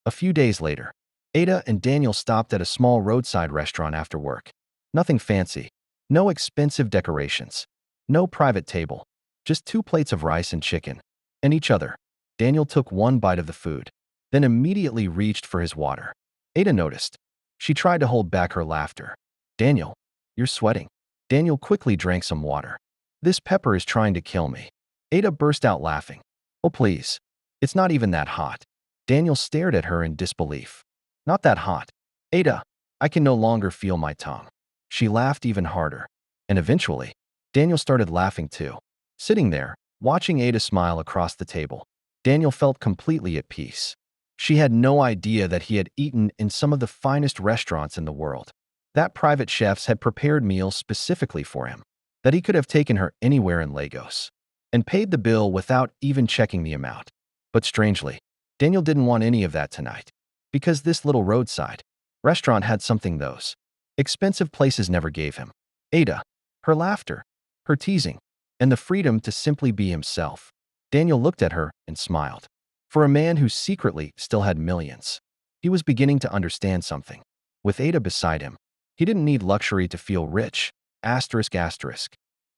A few days later, Ada and Daniel stopped at a small roadside restaurant after work. Nothing fancy, no expensive decorations, no private table, just 2 plates of rice and chicken, and each other. Daniel took one bite of the food, then immediately reached for his water. Ada noticed. She tried to hold back her laughter. Daniel, you're sweating. Daniel quickly drank some water. This pepper is trying to kill me. Ada burst out laughing. Oh, please. It's not even that hot. Daniel stared at her in disbelief. Not that hot. Ada, I can no longer feel my tongue. She laughed even harder. And eventually, Daniel started laughing too. Sitting there, watching Ada smile across the table, Daniel felt completely at peace. She had no idea that he had eaten in some of the finest restaurants in the world. That private chefs had prepared meals specifically for him, that he could have taken her anywhere in Lagos and paid the bill without even checking the amount. But strangely, Daniel didn't want any of that tonight, because this little roadside restaurant had something those expensive places never gave him. Ada, her laughter, her teasing, and the freedom to simply be himself. Daniel looked at her and smiled. For a man who secretly still had millions, he was beginning to understand something. With Ada beside him, he didn't need luxury to feel rich. Asterisk, asterisk.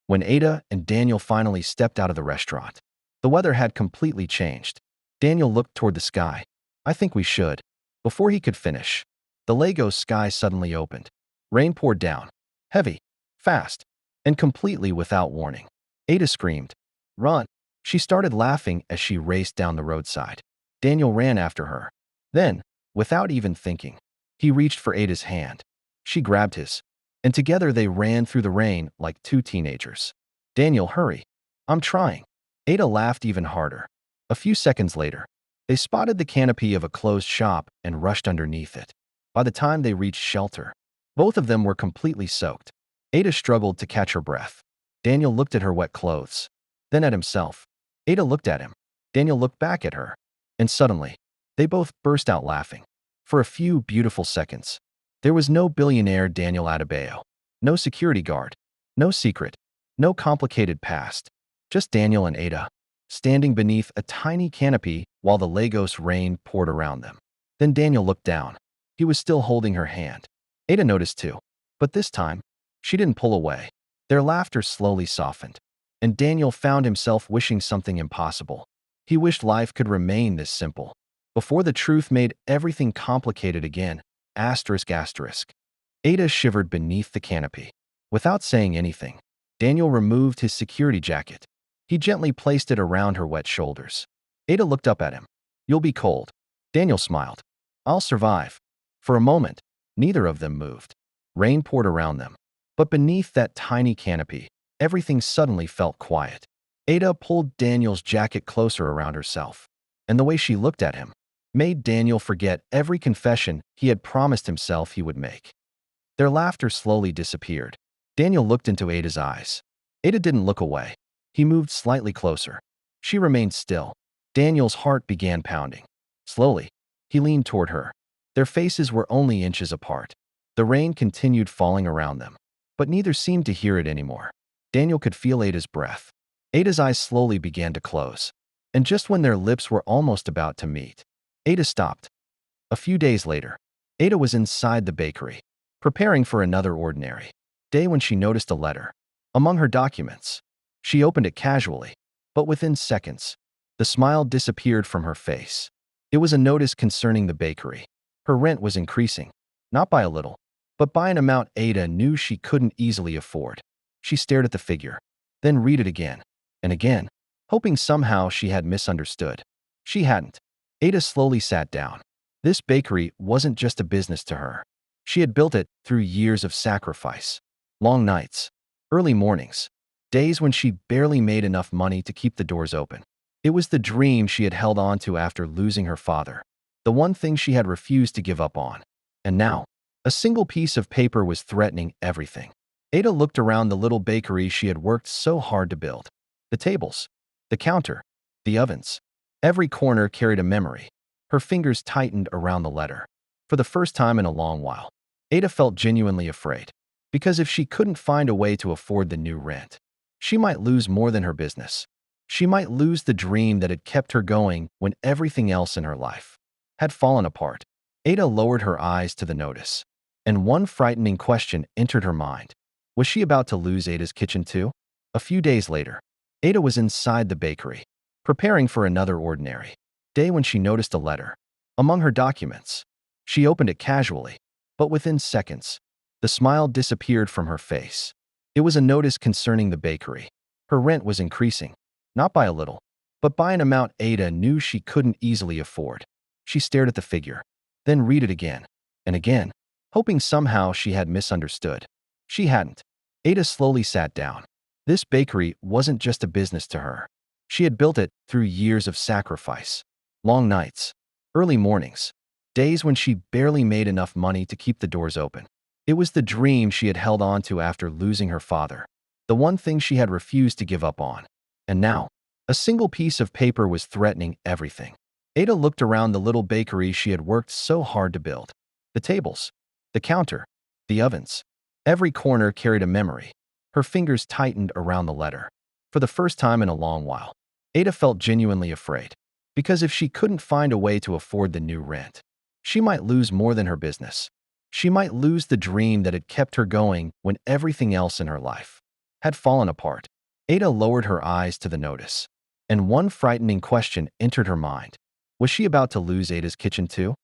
When Ada and Daniel finally stepped out of the restaurant, the weather had completely changed. Daniel looked toward the sky. I think we should. Before he could finish, the Lagos sky suddenly opened. Rain poured down, heavy, fast, and completely without warning. Ada screamed, "Run!" She started laughing as she raced down the roadside. Daniel ran after her. Then, without even thinking, he reached for Ada's hand. She grabbed his, and together they ran through the rain like two teenagers. Daniel, hurry. I'm trying. Ada laughed even harder. A few seconds later, they spotted the canopy of a closed shop and rushed underneath it. By the time they reached shelter, both of them were completely soaked. Ada struggled to catch her breath. Daniel looked at her wet clothes, then at himself. Ada looked at him. Daniel looked back at her. And suddenly, they both burst out laughing. For a few beautiful seconds, there was no billionaire Daniel Adebayo, no security guard, no secret, no complicated past. Just Daniel and Ada, standing beneath a tiny canopy while the Lagos rain poured around them. Then Daniel looked down. He was still holding her hand. Ada noticed too, but this time, she didn't pull away. Their laughter slowly softened, and Daniel found himself wishing something impossible. He wished life could remain this simple, before the truth made everything complicated again. Asterisk, asterisk. Ada shivered beneath the canopy. Without saying anything, Daniel removed his security jacket. He gently placed it around her wet shoulders. Ada looked up at him. You'll be cold. Daniel smiled. I'll survive. For a moment, neither of them moved. Rain poured around them. But beneath that tiny canopy, everything suddenly felt quiet. Ada pulled Daniel's jacket closer around herself, and the way she looked at him made Daniel forget every confession he had promised himself he would make. Their laughter slowly disappeared. Daniel looked into Ada's eyes. Ada didn't look away. He moved slightly closer. She remained still. Daniel's heart began pounding. Slowly, he leaned toward her. Their faces were only inches apart. The rain continued falling around them, but neither seemed to hear it anymore. Daniel could feel Ada's breath. Ada's eyes slowly began to close, and just when their lips were almost about to meet, Ada stopped. A few days later, Ada was inside the bakery, preparing for another ordinary day when she noticed a letter among her documents. She opened it casually, but within seconds, the smile disappeared from her face. It was a notice concerning the bakery. Her rent was increasing, not by a little, but by an amount Ada knew she couldn't easily afford. She stared at the figure, then read it again and again, hoping somehow she had misunderstood. She hadn't. Ada slowly sat down. This bakery wasn't just a business to her. She had built it through years of sacrifice, long nights, early mornings, days when she barely made enough money to keep the doors open. It was the dream she had held on to after losing her father, the one thing she had refused to give up on. And now, a single piece of paper was threatening everything. Ada looked around the little bakery she had worked so hard to build. The tables, the counter, the ovens. Every corner carried a memory. Her fingers tightened around the letter. For the first time in a long while, Ada felt genuinely afraid, because if she couldn't find a way to afford the new rent, she might lose more than her business. She might lose the dream that had kept her going when everything else in her life had fallen apart. Ada lowered her eyes to the notice, and one frightening question entered her mind. Was she about to lose Ada's kitchen too? A few days later, Ada was inside the bakery, preparing for another ordinary day when she noticed a letter among her documents. She opened it casually, but within seconds, the smile disappeared from her face. It was a notice concerning the bakery. Her rent was increasing, not by a little, but by an amount Ada knew she couldn't easily afford. She stared at the figure, then read it again and again, hoping somehow she had misunderstood. She hadn't. Ada slowly sat down. This bakery wasn't just a business to her. She had built it through years of sacrifice. Long nights, early mornings, days when she barely made enough money to keep the doors open. It was the dream she had held on to after losing her father, the one thing she had refused to give up on. And now, a single piece of paper was threatening everything. Ada looked around the little bakery she had worked so hard to build. The tables, the counter, the ovens. Every corner carried a memory. Her fingers tightened around the letter. For the first time in a long while, Ada felt genuinely afraid. Because if she couldn't find a way to afford the new rent, she might lose more than her business. She might lose the dream that had kept her going when everything else in her life had fallen apart. Ada lowered her eyes to the notice, and one frightening question entered her mind. Was she about to lose Ada's kitchen too?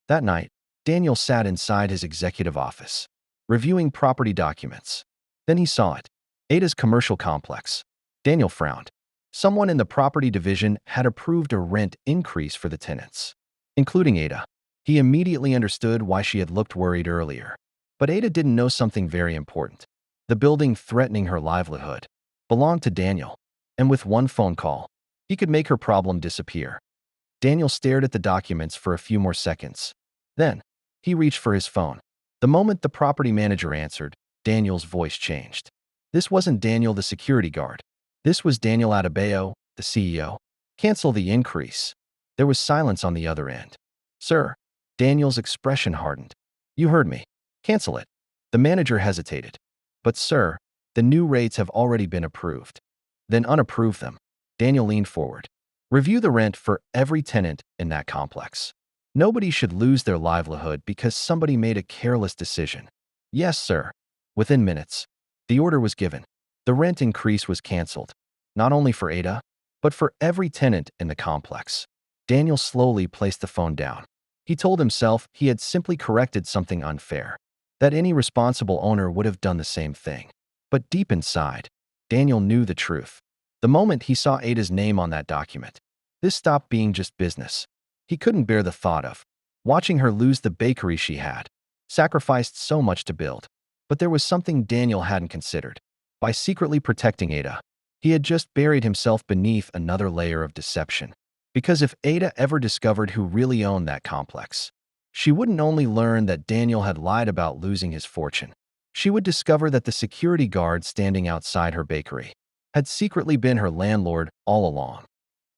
That night, Daniel sat inside his executive office, reviewing property documents. Then he saw it. Ada's commercial complex. Daniel frowned. Someone in the property division had approved a rent increase for the tenants, including Ada. He immediately understood why she had looked worried earlier. But Ada didn't know something very important. The building threatening her livelihood belonged to Daniel, and with one phone call, he could make her problem disappear. Daniel stared at the documents for a few more seconds. Then, he reached for his phone. The moment the property manager answered, Daniel's voice changed. This wasn't Daniel the security guard. This was Daniel Adebayo, the CEO. Cancel the increase. There was silence on the other end. Sir. Daniel's expression hardened. You heard me. Cancel it. The manager hesitated. But sir, the new rates have already been approved. Then unapprove them. Daniel leaned forward. Review the rent for every tenant in that complex. Nobody should lose their livelihood because somebody made a careless decision. Yes, sir. Within minutes, the order was given. The rent increase was canceled, not only for Ada, but for every tenant in the complex. Daniel slowly placed the phone down. He told himself he had simply corrected something unfair, that any responsible owner would have done the same thing. But deep inside, Daniel knew the truth. The moment he saw Ada's name on that document, this stopped being just business. He couldn't bear the thought of watching her lose the bakery she had sacrificed so much to build. But there was something Daniel hadn't considered. By secretly protecting Ada, he had just buried himself beneath another layer of deception. Because if Ada ever discovered who really owned that complex, she wouldn't only learn that Daniel had lied about losing his fortune, she would discover that the security guard standing outside her bakery had secretly been her landlord all along.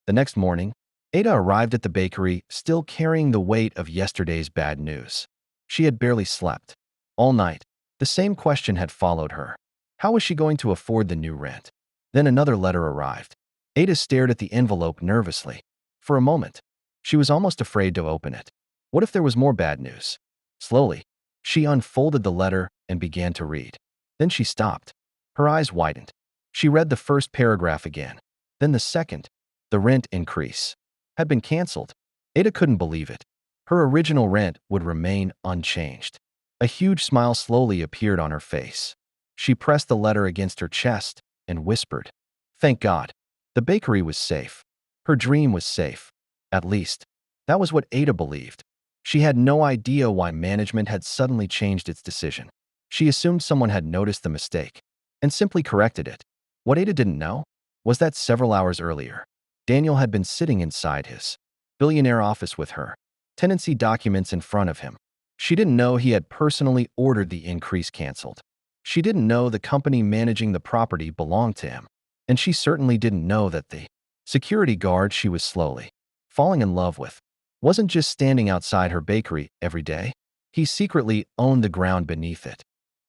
The next morning, Ada arrived at the bakery still carrying the weight of yesterday's bad news. She had barely slept. All night, the same question had followed her. How was she going to afford the new rent? Then another letter arrived. Ada stared at the envelope nervously. For a moment, she was almost afraid to open it. What if there was more bad news? Slowly, she unfolded the letter and began to read. Then she stopped. Her eyes widened. She read the first paragraph again. Then the second. The rent increase had been canceled. Ada couldn't believe it. Her original rent would remain unchanged. A huge smile slowly appeared on her face. She pressed the letter against her chest and whispered, "Thank God." The bakery was safe. Her dream was safe. At least, that was what Ada believed. She had no idea why management had suddenly changed its decision. She assumed someone had noticed the mistake and simply corrected it. What Ada didn't know was that several hours earlier, Daniel had been sitting inside his billionaire office with her tenancy documents in front of him. She didn't know he had personally ordered the increase canceled. She didn't know the company managing the property belonged to him. And she certainly didn't know that the security guard she was slowly falling in love with wasn't just standing outside her bakery every day. He secretly owned the ground beneath it.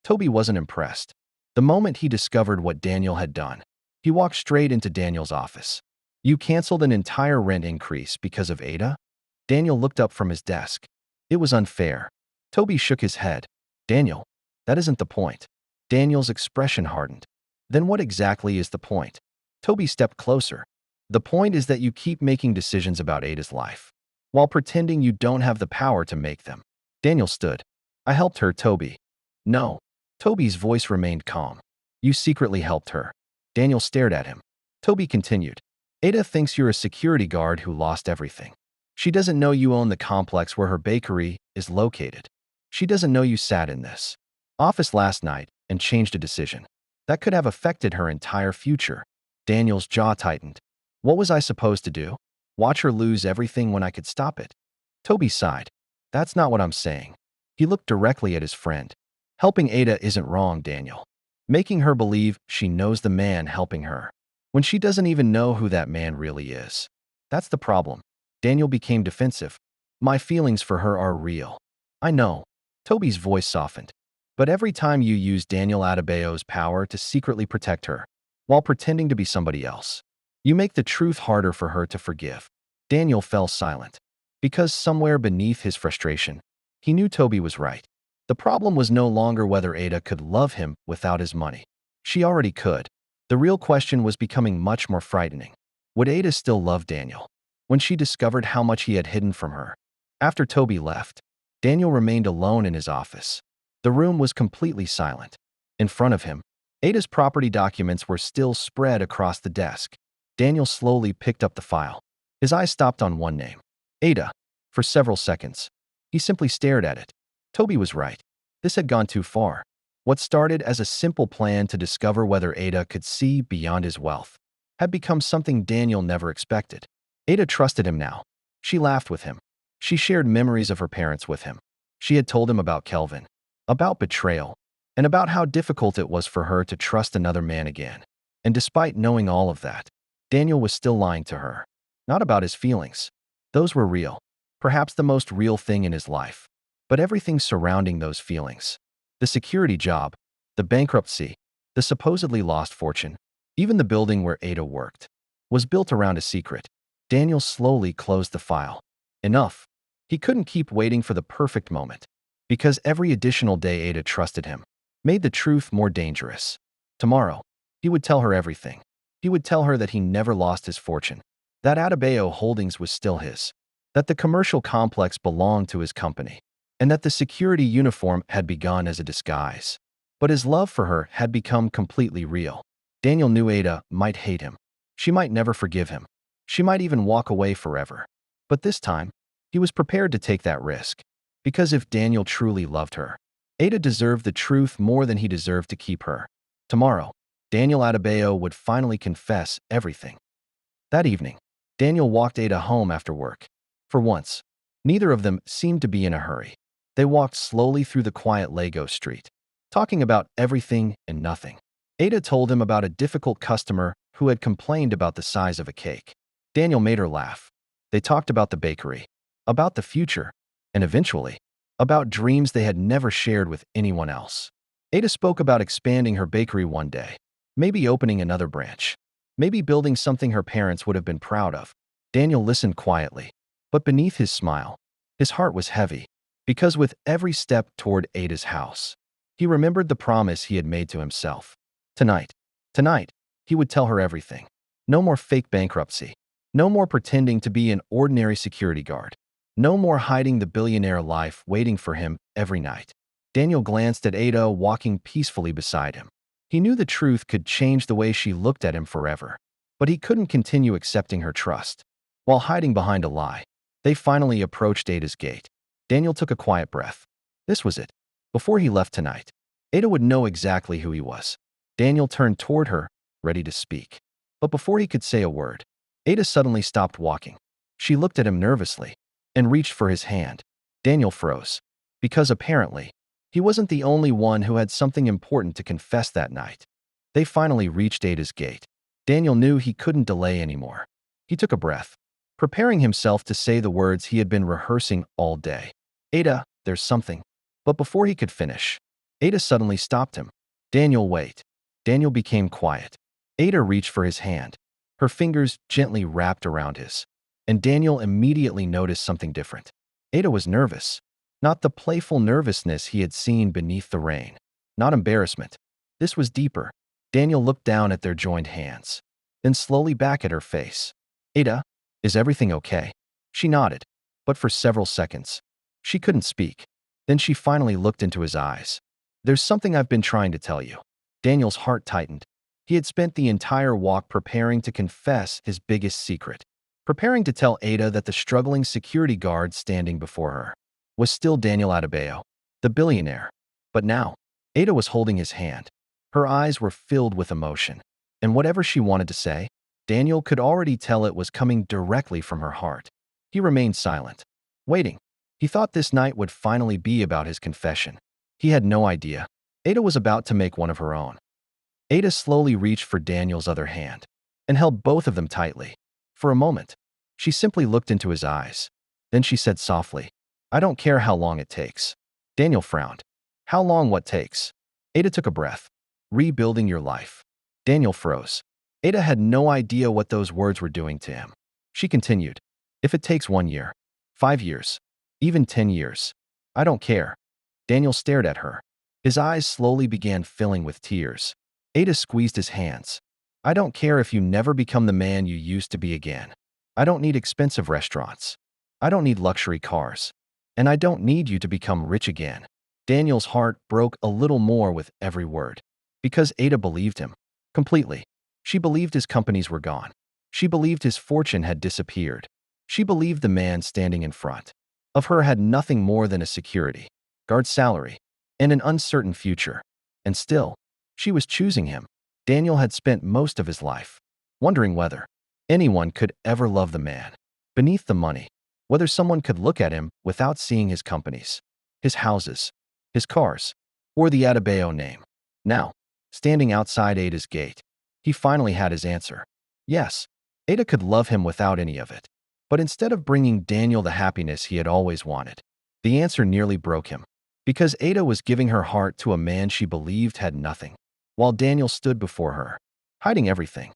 Toby wasn't impressed. The moment he discovered what Daniel had done, he walked straight into Daniel's office. "You canceled an entire rent increase because of Ada?" Daniel looked up from his desk. It was unfair. Toby shook his head. Daniel, that isn't the point. Daniel's expression hardened. Then what exactly is the point? Toby stepped closer. The point is that you keep making decisions about Ada's life, while pretending you don't have the power to make them. Daniel stood. I helped her, Toby. No. Toby's voice remained calm. You secretly helped her. Daniel stared at him. Toby continued. Ada thinks you're a security guard who lost everything. She doesn't know you own the complex where her bakery is located. She doesn't know you sat in this office last night and changed a decision that could have affected her entire future. Daniel's jaw tightened. What was I supposed to do? Watch her lose everything when I could stop it? Toby sighed. That's not what I'm saying. He looked directly at his friend. Helping Ada isn't wrong, Daniel. Making her believe she knows the man helping her, when she doesn't even know who that man really is. That's the problem. Daniel became defensive. My feelings for her are real. I know. Toby's voice softened. But every time you use Daniel Adebayo's power to secretly protect her, while pretending to be somebody else, you make the truth harder for her to forgive. Daniel fell silent. Because somewhere beneath his frustration, he knew Toby was right. The problem was no longer whether Ada could love him without his money. She already could. The real question was becoming much more frightening. Would Ada still love Daniel when she discovered how much he had hidden from her? After Toby left, Daniel remained alone in his office. The room was completely silent. In front of him, Ada's property documents were still spread across the desk. Daniel slowly picked up the file. His eyes stopped on one name. Ada. For several seconds, he simply stared at it. Toby was right. This had gone too far. What started as a simple plan to discover whether Ada could see beyond his wealth had become something Daniel never expected. Ada trusted him now. She laughed with him. She shared memories of her parents with him. She had told him about Kelvin, about betrayal, and about how difficult it was for her to trust another man again. And despite knowing all of that, Daniel was still lying to her. Not about his feelings. Those were real. Perhaps the most real thing in his life. But everything surrounding those feelings. The security job, the bankruptcy, the supposedly lost fortune, even the building where Ada worked, was built around a secret. Daniel slowly closed the file. Enough. He couldn't keep waiting for the perfect moment. Because every additional day Ada trusted him made the truth more dangerous. Tomorrow, he would tell her everything. He would tell her that he never lost his fortune, that Adebayo Holdings was still his, that the commercial complex belonged to his company, and that the security uniform had begun as a disguise. But his love for her had become completely real. Daniel knew Ada might hate him. She might never forgive him. She might even walk away forever. But this time, he was prepared to take that risk. Because if Daniel truly loved her, Ada deserved the truth more than he deserved to keep her. Tomorrow, Daniel Adebayo would finally confess everything. That evening, Daniel walked Ada home after work. For once, neither of them seemed to be in a hurry. They walked slowly through the quiet Lego street, talking about everything and nothing. Ada told him about a difficult customer who had complained about the size of a cake. Daniel made her laugh. They talked about the bakery, about the future, and eventually, about dreams they had never shared with anyone else. Ada spoke about expanding her bakery one day, maybe opening another branch, maybe building something her parents would have been proud of. Daniel listened quietly, but beneath his smile, his heart was heavy, because with every step toward Ada's house, he remembered the promise he had made to himself. Tonight, he would tell her everything. No more fake bankruptcy. No more pretending to be an ordinary security guard. No more hiding the billionaire life waiting for him every night. Daniel glanced at Ada walking peacefully beside him. He knew the truth could change the way she looked at him forever, but he couldn't continue accepting her trust. While hiding behind a lie, they finally approached Ada's gate. Daniel took a quiet breath. This was it. Before he left tonight, Ada would know exactly who he was. Daniel turned toward her, ready to speak. But before he could say a word, Ada suddenly stopped walking. She looked at him nervously and reached for his hand. Daniel froze, because apparently, he wasn't the only one who had something important to confess that night. They finally reached Ada's gate. Daniel knew he couldn't delay anymore. He took a breath, preparing himself to say the words he had been rehearsing all day. Ada, there's something. But before he could finish, Ada suddenly stopped him. Daniel, wait. Daniel became quiet. Ada reached for his hand, her fingers gently wrapped around his. and Daniel immediately noticed something different. Ada was nervous. Not the playful nervousness he had seen beneath the rain. Not embarrassment. This was deeper. Daniel looked down at their joined hands, then slowly back at her face. Ada, is everything okay? She nodded, but for several seconds, she couldn't speak. Then she finally looked into his eyes. There's something I've been trying to tell you. Daniel's heart tightened. He had spent the entire walk preparing to confess his biggest secret, preparing to tell Ada that the struggling security guard standing before her was still Daniel Adebayo, the billionaire. But now, Ada was holding his hand. Her eyes were filled with emotion, and whatever she wanted to say, Daniel could already tell it was coming directly from her heart. He remained silent, waiting. He thought this night would finally be about his confession. He had no idea. Ada was about to make one of her own. Ada slowly reached for Daniel's other hand and held both of them tightly. For a moment, she simply looked into his eyes. Then she said softly, I don't care how long it takes. Daniel frowned. How long what takes? Ada took a breath. Rebuilding your life. Daniel froze. Ada had no idea what those words were doing to him. She continued, if it takes 1 year, 5 years, even 10 years, I don't care. Daniel stared at her. His eyes slowly began filling with tears. Ada squeezed his hands. I don't care if you never become the man you used to be again. I don't need expensive restaurants. I don't need luxury cars. And I don't need you to become rich again. Daniel's heart broke a little more with every word. Because Ada believed him. Completely. She believed his companies were gone. She believed his fortune had disappeared. She believed the man standing in front of her had nothing more than a security guard salary and an uncertain future. And still, she was choosing him. Daniel had spent most of his life wondering whether anyone could ever love the man beneath the money, whether someone could look at him without seeing his companies, his houses, his cars, or the Adebayo name. Now, standing outside Ada's gate, he finally had his answer. Yes, Ada could love him without any of it. But instead of bringing Daniel the happiness he had always wanted, the answer nearly broke him. Because Ada was giving her heart to a man she believed had nothing, while Daniel stood before her, hiding everything.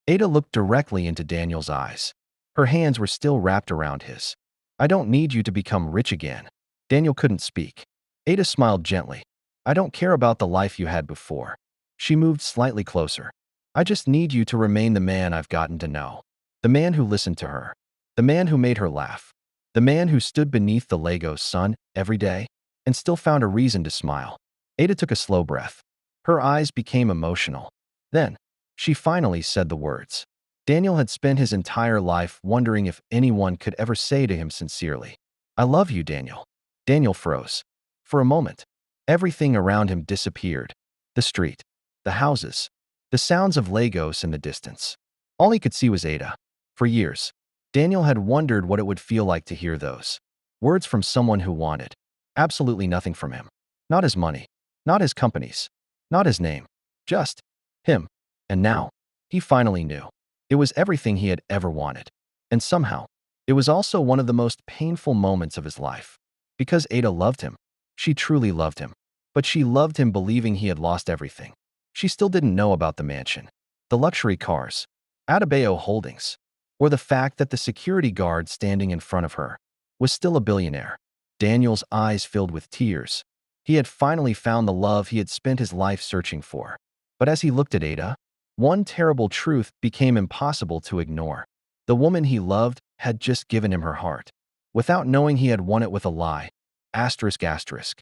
Ada looked directly into Daniel's eyes. Her hands were still wrapped around his. I don't need you to become rich again. Daniel couldn't speak. Ada smiled gently. I don't care about the life you had before. She moved slightly closer. I just need you to remain the man I've gotten to know. The man who listened to her. The man who made her laugh. The man who stood beneath the Lagos sun every day and still found a reason to smile. Ada took a slow breath. Her eyes became emotional. Then, she finally said the words Daniel had spent his entire life wondering if anyone could ever say to him sincerely, I love you, Daniel. Daniel froze. For a moment, everything around him disappeared. The street, the houses, the sounds of Lagos in the distance. All he could see was Ada. For years, Daniel had wondered what it would feel like to hear those words from someone who wanted absolutely nothing from him. Not his money, not his companies, not his name, just him. And now, he finally knew. It was everything he had ever wanted. And somehow, it was also one of the most painful moments of his life. Because Ada loved him. She truly loved him. But she loved him believing he had lost everything. She still didn't know about the mansion, the luxury cars, Adebayo Holdings, or the fact that the security guard standing in front of her was still a billionaire. Daniel's eyes filled with tears. He had finally found the love he had spent his life searching for. But as he looked at Ada, one terrible truth became impossible to ignore. The woman he loved had just given him her heart, without knowing he had won it with a lie. Asterisk, asterisk.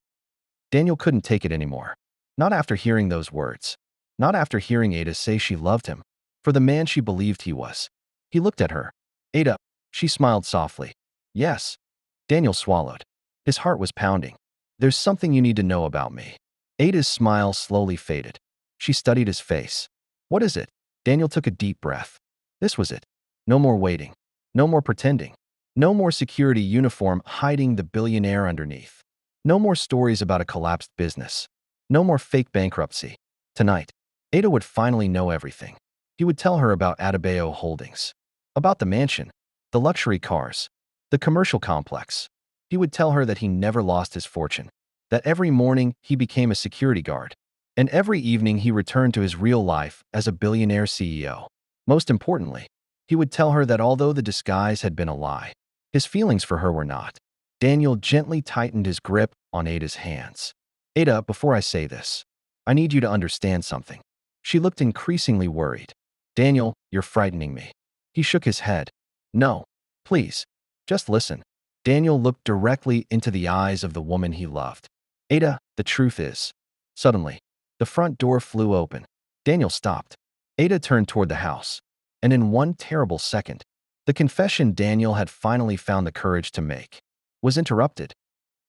Daniel couldn't take it anymore. Not after hearing those words. Not after hearing Ada say she loved him for the man she believed he was. He looked at her. Ada. She smiled softly. Yes. Daniel swallowed. His heart was pounding. There's something you need to know about me. Ada's smile slowly faded. She studied his face. What is it? Daniel took a deep breath. This was it. No more waiting. No more pretending. No more security uniform hiding the billionaire underneath. No more stories about a collapsed business. No more fake bankruptcy. Tonight, Ada would finally know everything. He would tell her about Adebayo Holdings, about the mansion, the luxury cars, the commercial complex. He would tell her that he never lost his fortune, that every morning he became a security guard, and every evening he returned to his real life as a billionaire CEO. Most importantly, He would tell her that although the disguise had been a lie, his feelings for her were not. Daniel gently tightened his grip on Ada's hands. Ada, before I say this, I need you to understand something. She looked increasingly worried. Daniel, you're frightening me. He shook his head. No, please, just listen. Daniel looked directly into the eyes of the woman he loved. Ada, the truth is. Suddenly, the front door flew open. Daniel stopped. Ada turned toward the house, and in one terrible second, the confession Daniel had finally found the courage to make was interrupted.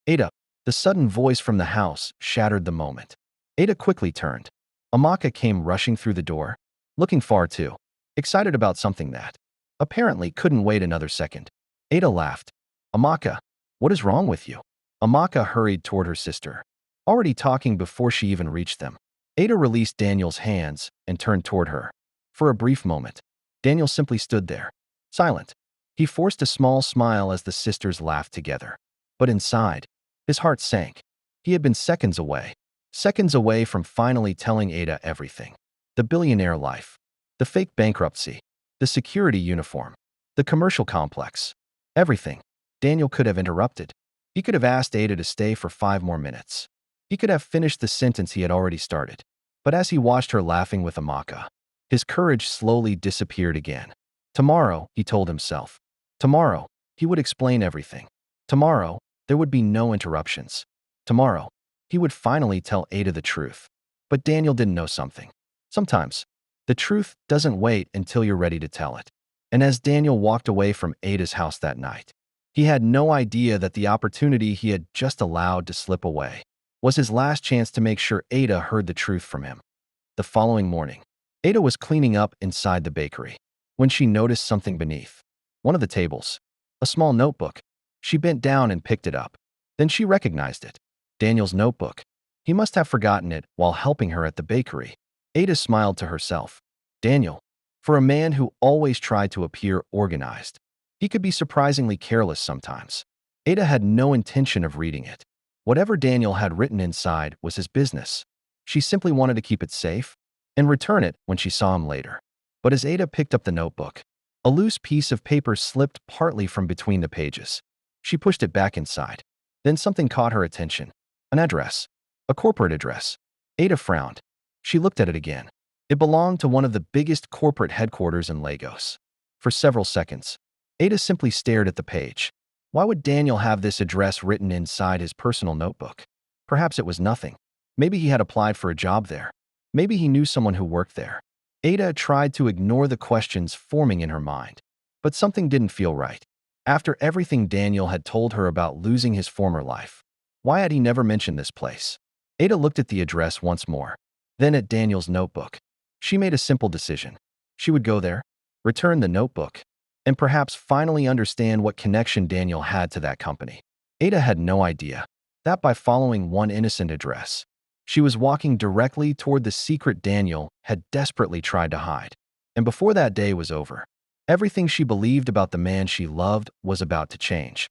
Ada, the sudden voice from the house shattered the moment. Ada quickly turned. Amaka came rushing through the door, looking far too excited about something that apparently couldn't wait another second. Ada laughed. Amaka, what is wrong with you? Amaka hurried toward her sister, already talking before she even reached them. Ada released Daniel's hands and turned toward her. For a brief moment, Daniel simply stood there, silent. He forced a small smile as the sisters laughed together. But inside, his heart sank. He had been seconds away from finally telling Ada everything. The billionaire life, the fake bankruptcy, the security uniform, the commercial complex. Everything. Daniel could have interrupted. He could have asked Ada to stay for 5 more minutes. He could have finished the sentence he had already started. But as he watched her laughing with Amaka, his courage slowly disappeared again. Tomorrow, he told himself. Tomorrow, he would explain everything. Tomorrow, there would be no interruptions. Tomorrow, he would finally tell Ada the truth. But Daniel didn't know something. Sometimes, the truth doesn't wait until you're ready to tell it. And as Daniel walked away from Ada's house that night, he had no idea that the opportunity he had just allowed to slip away was his last chance to make sure Ada heard the truth from him. The following morning, Ada was cleaning up inside the bakery when she noticed something beneath one of the tables, a small notebook. She bent down and picked it up. Then she recognized it. Daniel's notebook. He must have forgotten it while helping her at the bakery. Ada smiled to herself. Daniel, for a man who always tried to appear organized, he could be surprisingly careless sometimes. Ada had no intention of reading it. Whatever Daniel had written inside was his business. She simply wanted to keep it safe and return it when she saw him later. But as Ada picked up the notebook, a loose piece of paper slipped partly from between the pages. She pushed it back inside. Then something caught her attention. An address. A corporate address. Ada frowned. She looked at it again. It belonged to one of the biggest corporate headquarters in Lagos. For several seconds, Ada simply stared at the page. Why would Daniel have this address written inside his personal notebook? Perhaps it was nothing. Maybe he had applied for a job there. Maybe he knew someone who worked there. Ada tried to ignore the questions forming in her mind, but something didn't feel right. After everything Daniel had told her about losing his former life, why had he never mentioned this place? Ada looked at the address once more, then at Daniel's notebook. She made a simple decision. She would go there, return the notebook, and perhaps finally understand what connection Daniel had to that company. Ada had no idea that by following one innocent address, she was walking directly toward the secret Daniel had desperately tried to hide. And before that day was over, everything she believed about the man she loved was about to change.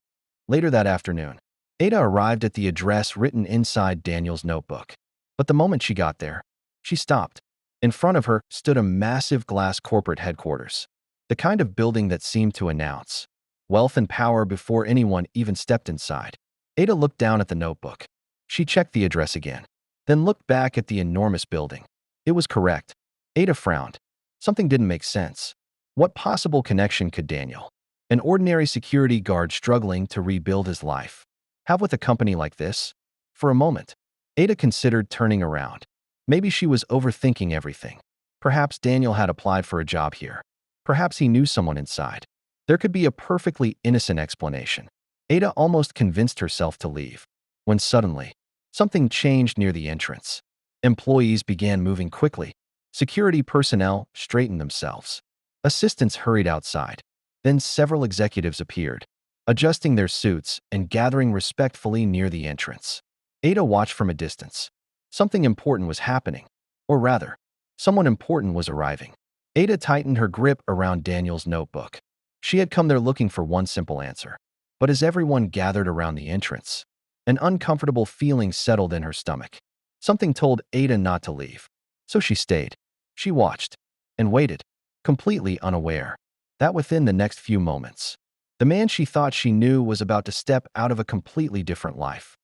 Later that afternoon, Ada arrived at the address written inside Daniel's notebook. But the moment she got there, she stopped. In front of her stood a massive glass corporate headquarters, the kind of building that seemed to announce wealth and power before anyone even stepped inside. Ada looked down at the notebook. She checked the address again, then looked back at the enormous building. It was correct. Ada frowned. Something didn't make sense. What possible connection could Daniel, an ordinary security guard struggling to rebuild his life, have with a company like this? For a moment, Ada considered turning around. Maybe she was overthinking everything. Perhaps Daniel had applied for a job here. Perhaps he knew someone inside. There could be a perfectly innocent explanation. Ada almost convinced herself to leave, when suddenly, something changed near the entrance. Employees began moving quickly. Security personnel straightened themselves. Assistants hurried outside. Then several executives appeared, adjusting their suits and gathering respectfully near the entrance. Ada watched from a distance. Something important was happening. Or rather, someone important was arriving. Ada tightened her grip around Daniel's notebook. She had come there looking for one simple answer. But as everyone gathered around the entrance, an uncomfortable feeling settled in her stomach. Something told Ada not to leave. So she stayed. She watched and waited, completely unaware that within the next few moments, the man she thought she knew was about to step out of a completely different life.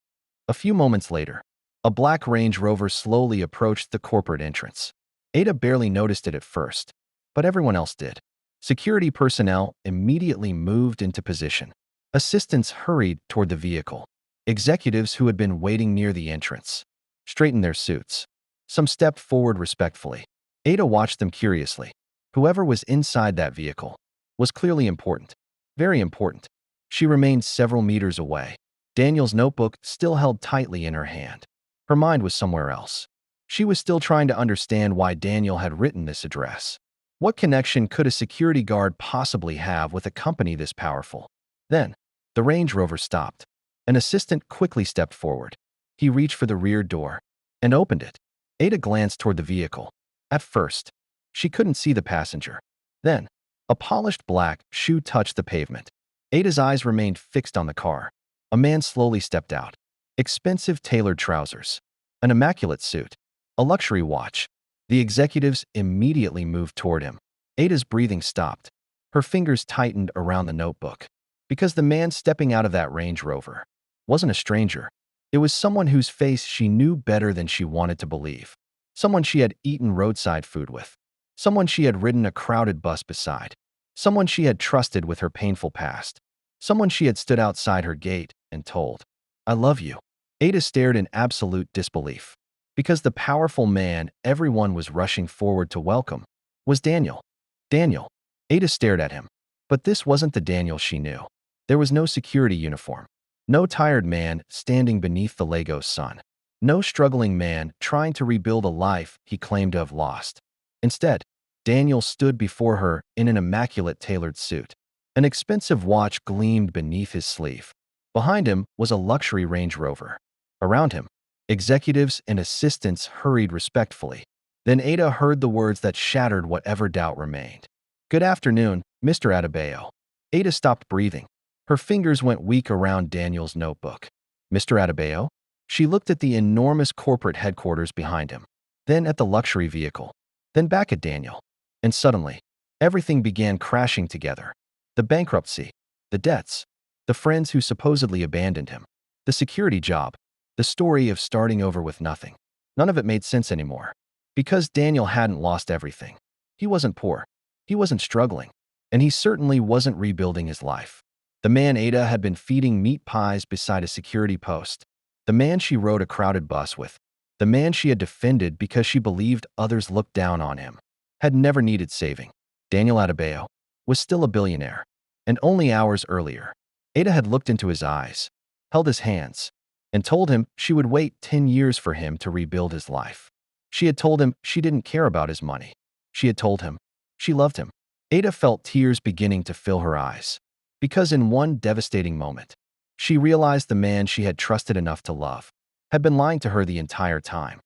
A few moments later, a black Range Rover slowly approached the corporate entrance. Ada barely noticed it at first, but everyone else did. Security personnel immediately moved into position. Assistants hurried toward the vehicle. Executives who had been waiting near the entrance straightened their suits. Some stepped forward respectfully. Ada watched them curiously. Whoever was inside that vehicle was clearly important. Very important. She remained several meters away. Daniel's notebook still held tightly in her hand. Her mind was somewhere else. She was still trying to understand why Daniel had written this address. What connection could a security guard possibly have with a company this powerful? Then, the Range Rover stopped. An assistant quickly stepped forward. He reached for the rear door and opened it. Ada glanced toward the vehicle. At first, she couldn't see the passenger. Then, a polished black shoe touched the pavement. Ada's eyes remained fixed on the car. A man slowly stepped out. Expensive tailored trousers, an immaculate suit, a luxury watch. The executives immediately moved toward him. Ada's breathing stopped. Her fingers tightened around the notebook. Because the man stepping out of that Range Rover wasn't a stranger. It was someone whose face she knew better than she wanted to believe. Someone she had eaten roadside food with. Someone she had ridden a crowded bus beside. Someone she had trusted with her painful past. Someone she had stood outside her gate and told, "I love you." Ada stared in absolute disbelief. Because the powerful man everyone was rushing forward to welcome was Daniel. Daniel. Ada stared at him. But this wasn't the Daniel she knew. There was no security uniform. No tired man standing beneath the Lagos sun. No struggling man trying to rebuild a life he claimed to have lost. Instead, Daniel stood before her in an immaculate tailored suit. An expensive watch gleamed beneath his sleeve. Behind him was a luxury Range Rover. Around him, executives and assistants hurried respectfully. Then Ada heard the words that shattered whatever doubt remained. "Good afternoon, Mr. Adebayo." Ada stopped breathing. Her fingers went weak around Daniel's notebook. "Mr. Adebayo?" She looked at the enormous corporate headquarters behind him, then at the luxury vehicle, then back at Daniel. And suddenly, everything began crashing together. The bankruptcy, the debts, the friends who supposedly abandoned him, the security job, the story of starting over with nothing. None of it made sense anymore. Because Daniel hadn't lost everything. He wasn't poor. He wasn't struggling. And he certainly wasn't rebuilding his life. The man Ada had been feeding meat pies beside a security post. The man she rode a crowded bus with. The man she had defended because she believed others looked down on him. Had never needed saving. Daniel Adebayo was still a billionaire. And only hours earlier, Ada had looked into his eyes, held his hands, and told him she would wait 10 years for him to rebuild his life. She had told him she didn't care about his money. She had told him she loved him. Ada felt tears beginning to fill her eyes. Because in one devastating moment, she realized the man she had trusted enough to love had been lying to her the entire time.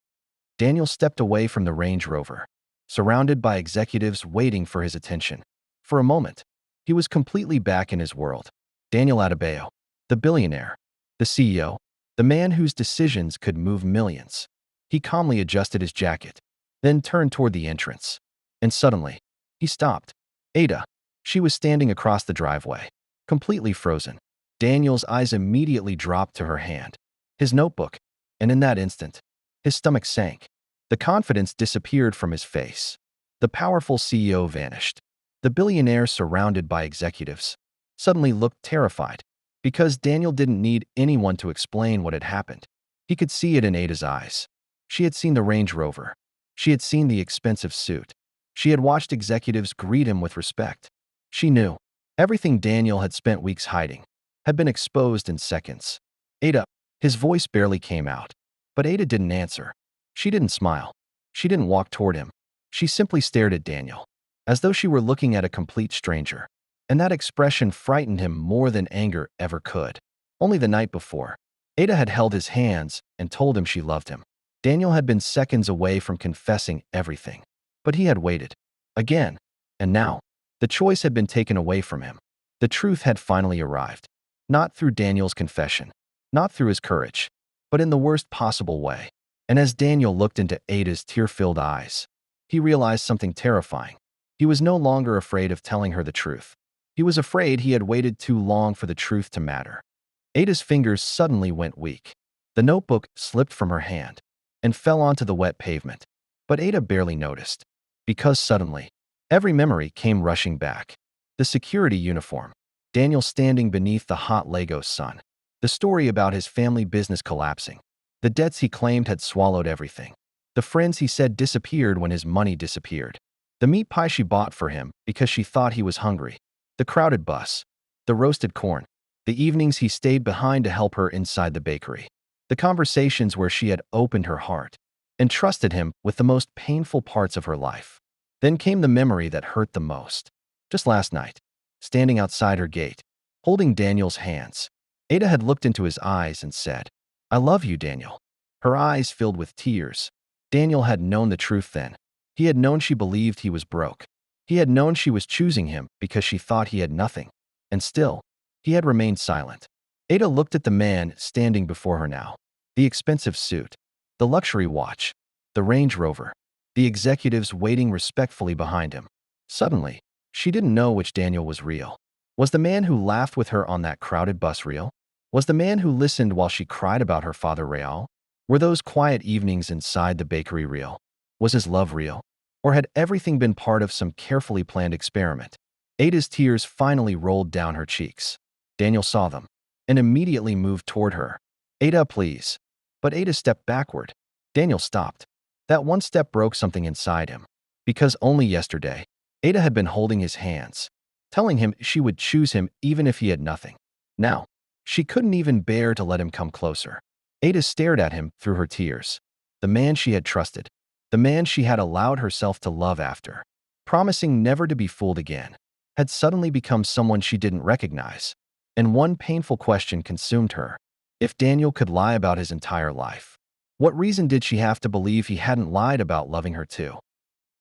Daniel stepped away from the Range Rover, surrounded by executives waiting for his attention. For a moment, he was completely back in his world. Daniel Adebayo, the billionaire, the CEO, the man whose decisions could move millions. He calmly adjusted his jacket, then turned toward the entrance. And suddenly, he stopped. Ada. She was standing across the driveway, completely frozen. Daniel's eyes immediately dropped to her hand, his notebook, and in that instant, his stomach sank. The confidence disappeared from his face. The powerful CEO vanished. The billionaire, surrounded by executives, suddenly looked terrified. Because Daniel didn't need anyone to explain what had happened. He could see it in Ada's eyes. She had seen the Range Rover. She had seen the expensive suit. She had watched executives greet him with respect. She knew everything Daniel had spent weeks hiding had been exposed in seconds. "Ada." His voice barely came out. But Ada didn't answer. She didn't smile. She didn't walk toward him. She simply stared at Daniel, as though she were looking at a complete stranger. And that expression frightened him more than anger ever could. Only the night before, Ada had held his hands and told him she loved him. Daniel had been seconds away from confessing everything. But he had waited. Again. And now, the choice had been taken away from him. The truth had finally arrived. Not through Daniel's confession. Not through his courage. But in the worst possible way. And as Daniel looked into Ada's tear-filled eyes, he realized something terrifying. He was no longer afraid of telling her the truth. He was afraid he had waited too long for the truth to matter. Ada's fingers suddenly went weak. The notebook slipped from her hand and fell onto the wet pavement. But Ada barely noticed, because suddenly, every memory came rushing back. The security uniform, Daniel standing beneath the hot Lagos sun, the story about his family business collapsing, the debts he claimed had swallowed everything, the friends he said disappeared when his money disappeared, the meat pie she bought for him because she thought he was hungry, the crowded bus, the roasted corn, the evenings he stayed behind to help her inside the bakery, the conversations where she had opened her heart and trusted him with the most painful parts of her life. Then came the memory that hurt the most. Just last night, standing outside her gate, holding Daniel's hands, Ada had looked into his eyes and said, "I love you, Daniel." Her eyes filled with tears. Daniel had known the truth then. He had known she believed he was broke. He had known she was choosing him because she thought he had nothing. And still, he had remained silent. Ada looked at the man standing before her now. The expensive suit, the luxury watch, the Range Rover, the executives waiting respectfully behind him. Suddenly, she didn't know which Daniel was real. Was the man who laughed with her on that crowded bus real? Was the man who listened while she cried about her father real? Were those quiet evenings inside the bakery real? Was his love real? Or had everything been part of some carefully planned experiment? Ada's tears finally rolled down her cheeks. Daniel saw them and immediately moved toward her. "Ada, please." But Ada stepped backward. Daniel stopped. That one step broke something inside him. Because only yesterday, Ada had been holding his hands, telling him she would choose him even if he had nothing. Now, she couldn't even bear to let him come closer. Ada stared at him through her tears. The man she had trusted, the man she had allowed herself to love after, promising never to be fooled again, had suddenly become someone she didn't recognize. And one painful question consumed her. If Daniel could lie about his entire life, what reason did she have to believe he hadn't lied about loving her too?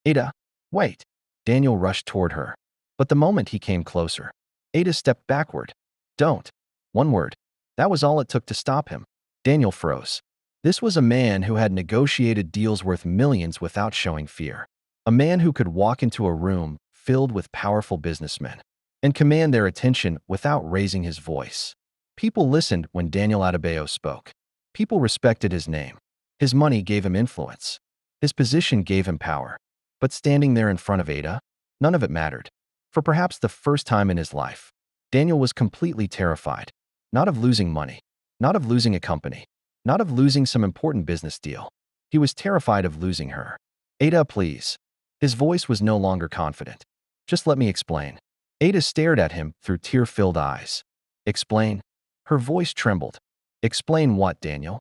"Ada, wait." Daniel rushed toward her. But the moment he came closer, Ada stepped backward. "Don't." One word. That was all it took to stop him. Daniel froze. This was a man who had negotiated deals worth millions without showing fear. A man who could walk into a room filled with powerful businessmen and command their attention without raising his voice. People listened when Daniel Adebayo spoke. People respected his name. His money gave him influence. His position gave him power. But standing there in front of Ada, none of it mattered. For perhaps the first time in his life, Daniel was completely terrified. Not of losing money, not of losing a company, not of losing some important business deal. He was terrified of losing her. "Ada, please." His voice was no longer confident. "Just let me explain." Ada stared at him through tear-filled eyes. "Explain?" Her voice trembled. "Explain what, Daniel?"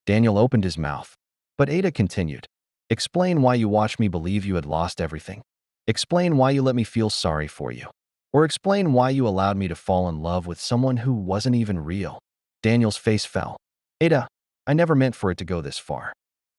Daniel opened his mouth. But Ada continued. "Explain why you watched me believe you had lost everything. Explain why you let me feel sorry for you. Or explain why you allowed me to fall in love with someone who wasn't even real." Daniel's face fell. "Ada, I never meant for it to go this far."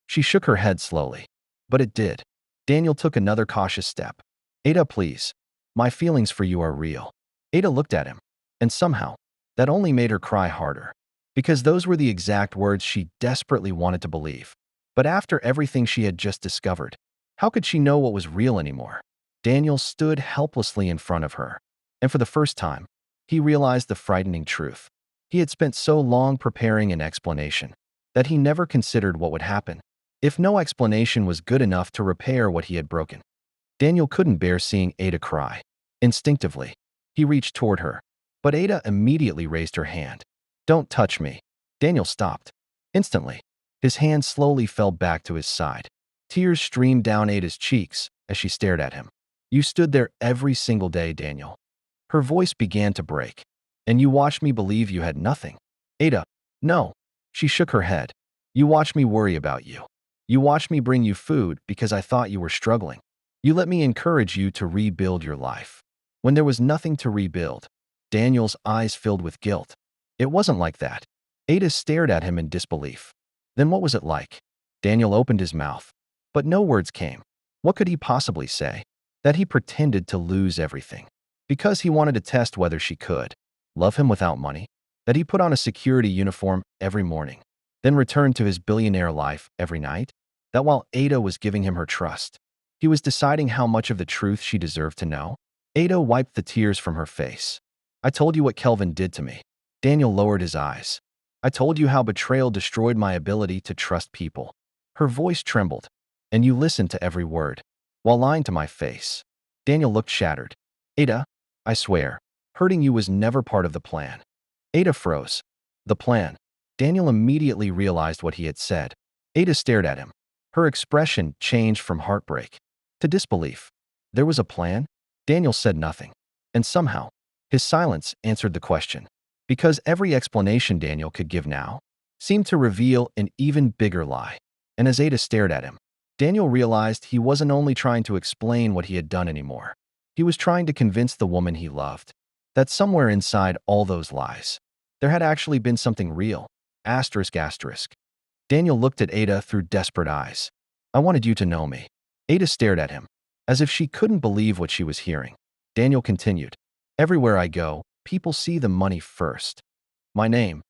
She shook her head slowly. "But it did." Daniel took another cautious step. "Ada, please. My feelings for you are real." Ada looked at him. And somehow, that only made her cry harder. Because those were the exact words she desperately wanted to believe. But after everything she had just discovered, how could she know what was real anymore? Daniel stood helplessly in front of her. And for the first time, he realized the frightening truth. He had spent so long preparing an explanation that he never considered what would happen if no explanation was good enough to repair what he had broken. Daniel couldn't bear seeing Ada cry. Instinctively, he reached toward her. But Ada immediately raised her hand. "Don't touch me." Daniel stopped. Instantly, his hand slowly fell back to his side. Tears streamed down Ada's cheeks as she stared at him. "You stood there every single day, Daniel." Her voice began to break. "And you watched me believe you had nothing." "Ada, no." She shook her head. "You watched me worry about you. You watched me bring you food because I thought you were struggling. You let me encourage you to rebuild your life when there was nothing to rebuild." Daniel's eyes filled with guilt. "It wasn't like that." Ada stared at him in disbelief. "Then what was it like?" Daniel opened his mouth, but no words came. What could he possibly say? That he pretended to lose everything because he wanted to test whether she could love him without money? That he put on a security uniform every morning, then returned to his billionaire life every night? That while Ada was giving him her trust, He was deciding how much of the truth she deserved to know. Ada wiped the tears from her face. I told you what Kelvin did to me. Daniel lowered his eyes. I told you how betrayal destroyed my ability to trust people. Her voice trembled. And you listened to every word, while lying to my face. Daniel looked shattered. Ada, I swear, hurting you was never part of the plan. Ada froze. The plan. Daniel immediately realized what he had said. Ada stared at him. Her expression changed from heartbreak to disbelief. There was a plan? Daniel said nothing. And somehow, his silence answered the question. Because every explanation Daniel could give now seemed to reveal an even bigger lie. And as Ada stared at him, Daniel realized he wasn't only trying to explain what he had done anymore. He was trying to convince the woman he loved that somewhere inside all those lies, there had actually been something real. Asterisk, asterisk. Daniel looked at Ada through desperate eyes. I wanted you to know me. Ada stared at him, as if she couldn't believe what she was hearing. Daniel continued. Everywhere I go, people see the money first. My name,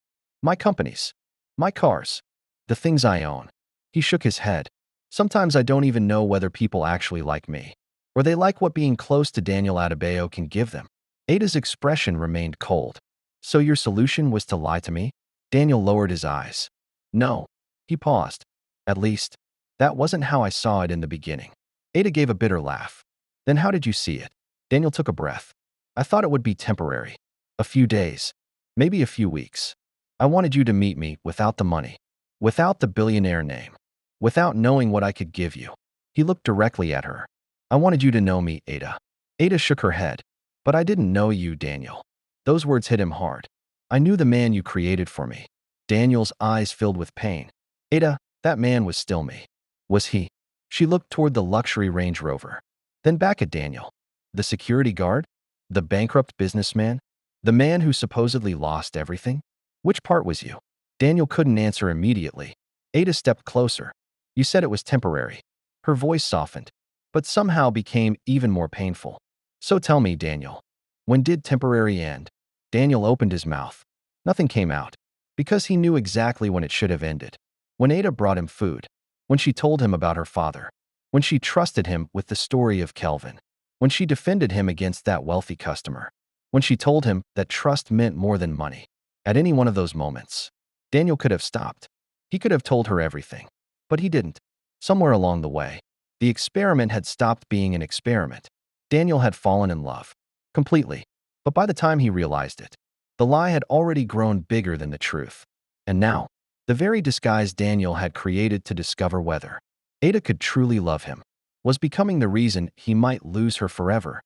my companies, my cars, the things I own. He shook his head. Sometimes I don't even know whether people actually like me, or they like what being close to Daniel Adebayo can give them. Ada's expression remained cold. So your solution was to lie to me? Daniel lowered his eyes. No. He paused. At least, that wasn't how I saw it in the beginning. Ada gave a bitter laugh. Then how did you see it? Daniel took a breath. I thought it would be temporary. A few days. Maybe a few weeks. I wanted you to meet me without the money. Without the billionaire name. Without knowing what I could give you. He looked directly at her. I wanted you to know me, Ada. Ada shook her head. But I didn't know you, Daniel. Those words hit him hard. I knew the man you created for me. Daniel's eyes filled with pain. Ada, that man was still me. Was he? She looked toward the luxury Range Rover. Then back at Daniel. The security guard? The bankrupt businessman? The man who supposedly lost everything? Which part was you? Daniel couldn't answer immediately. Ada stepped closer. You said it was temporary. Her voice softened, but somehow became even more painful. So tell me, Daniel, when did temporary end? Daniel opened his mouth. Nothing came out, because he knew exactly when it should have ended. When Ada brought him food, when she told him about her father, when she trusted him with the story of Kelvin, when she defended him against that wealthy customer, when she told him that trust meant more than money. At any one of those moments, Daniel could have stopped. He could have told her everything, but he didn't. Somewhere along the way, the experiment had stopped being an experiment. Daniel had fallen in love. Completely. But by the time he realized it, the lie had already grown bigger than the truth. And now, the very disguise Daniel had created to discover whether Ada could truly love him was becoming the reason he might lose her forever.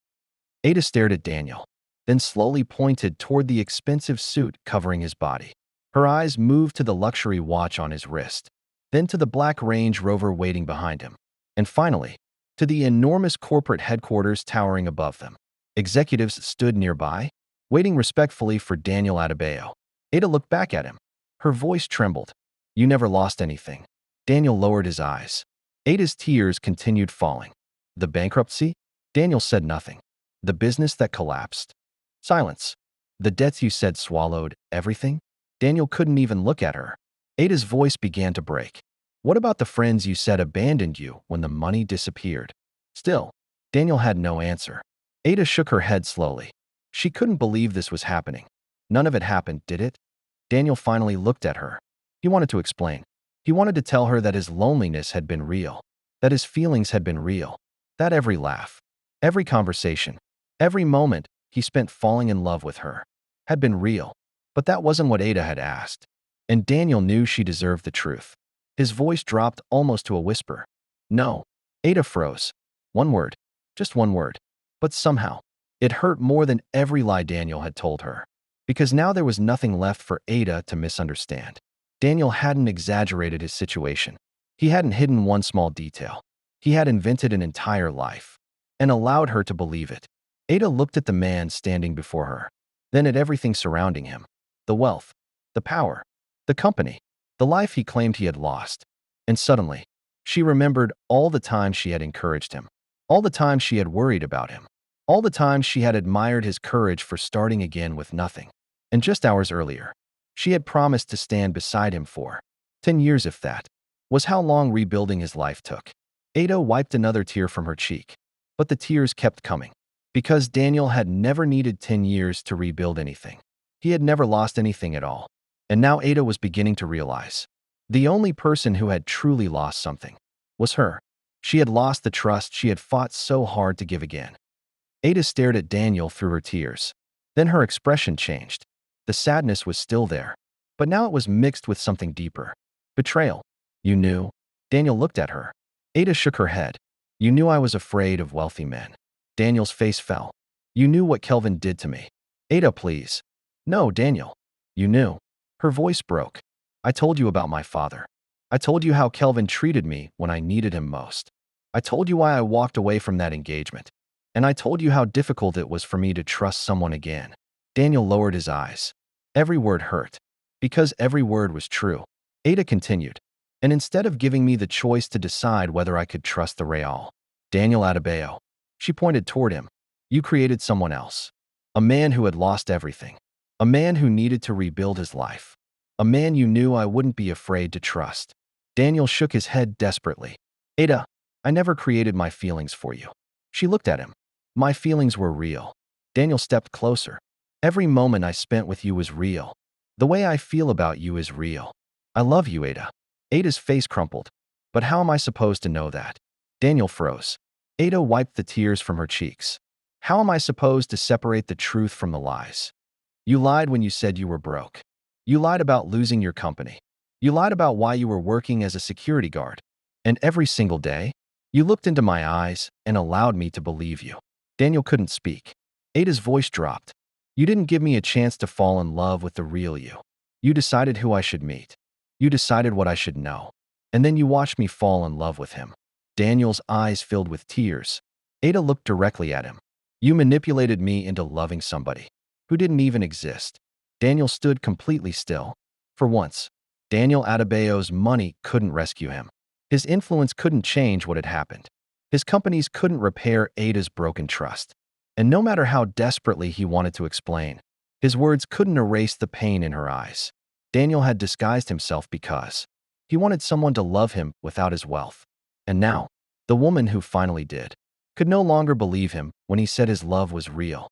Ada stared at Daniel, then slowly pointed toward the expensive suit covering his body. Her eyes moved to the luxury watch on his wrist, then to the black Range Rover waiting behind him, and finally, to the enormous corporate headquarters towering above them. Executives stood nearby, waiting respectfully for Daniel Adebayo. Ada looked back at him. Her voice trembled. You never lost anything. Daniel lowered his eyes. Ada's tears continued falling. The bankruptcy? Daniel said nothing. The business that collapsed? Silence. The debts you said swallowed everything? Daniel couldn't even look at her. Ada's voice began to break. What about the friends you said abandoned you when the money disappeared? Still, Daniel had no answer. Ada shook her head slowly. She couldn't believe this was happening. None of it happened, did it? Daniel finally looked at her. He wanted to explain. He wanted to tell her that his loneliness had been real, that his feelings had been real, that every laugh, every conversation, every moment he spent falling in love with her had been real. But that wasn't what Ada had asked. And Daniel knew she deserved the truth. His voice dropped almost to a whisper. No. Ada froze. One word. Just one word. But somehow, it hurt more than every lie Daniel had told her. Because now there was nothing left for Ada to misunderstand. Daniel hadn't exaggerated his situation. He hadn't hidden one small detail. He had invented an entire life and allowed her to believe it. Ada looked at the man standing before her, then at everything surrounding him. The wealth, the power, the company, the life he claimed he had lost. And suddenly, she remembered all the times she had encouraged him, all the times she had worried about him, all the times she had admired his courage for starting again with nothing. And just hours earlier, she had promised to stand beside him for 10 years, if that was how long rebuilding his life took. Ada wiped another tear from her cheek. But the tears kept coming. Because Daniel had never needed 10 years to rebuild anything. He had never lost anything at all. And now Ada was beginning to realize. The only person who had truly lost something was her. She had lost the trust she had fought so hard to give again. Ada stared at Daniel through her tears. Then her expression changed. The sadness was still there, but now it was mixed with something deeper. Betrayal. You knew? Daniel looked at her. Ada shook her head. You knew I was afraid of wealthy men. Daniel's face fell. You knew what Kelvin did to me. Ada, please. No, Daniel. You knew. Her voice broke. I told you about my father. I told you how Kelvin treated me when I needed him most. I told you why I walked away from that engagement. And I told you how difficult it was for me to trust someone again. Daniel lowered his eyes. Every word hurt. Because every word was true. Ada continued. And instead of giving me the choice to decide whether I could trust the Real, Daniel Adebayo. She pointed toward him. You created someone else. A man who had lost everything. A man who needed to rebuild his life. A man you knew I wouldn't be afraid to trust. Daniel shook his head desperately. Ada, I never created my feelings for you. She looked at him. My feelings were real. Daniel stepped closer. Every moment I spent with you was real. The way I feel about you is real. I love you, Ada. Ada's face crumpled. But how am I supposed to know that? Daniel froze. Ada wiped the tears from her cheeks. How am I supposed to separate the truth from the lies? You lied when you said you were broke. You lied about losing your company. You lied about why you were working as a security guard. And every single day, you looked into my eyes and allowed me to believe you. Daniel couldn't speak. Ada's voice dropped. You didn't give me a chance to fall in love with the real you. You decided who I should meet. You decided what I should know. And then you watched me fall in love with him. Daniel's eyes filled with tears. Ada looked directly at him. You manipulated me into loving somebody who didn't even exist. Daniel stood completely still. For once, Daniel Adebayo's money couldn't rescue him. His influence couldn't change what had happened. His companies couldn't repair Ada's broken trust. And no matter how desperately he wanted to explain, his words couldn't erase the pain in her eyes. Daniel had disguised himself because he wanted someone to love him without his wealth. And now, the woman who finally did, could no longer believe him when he said his love was real.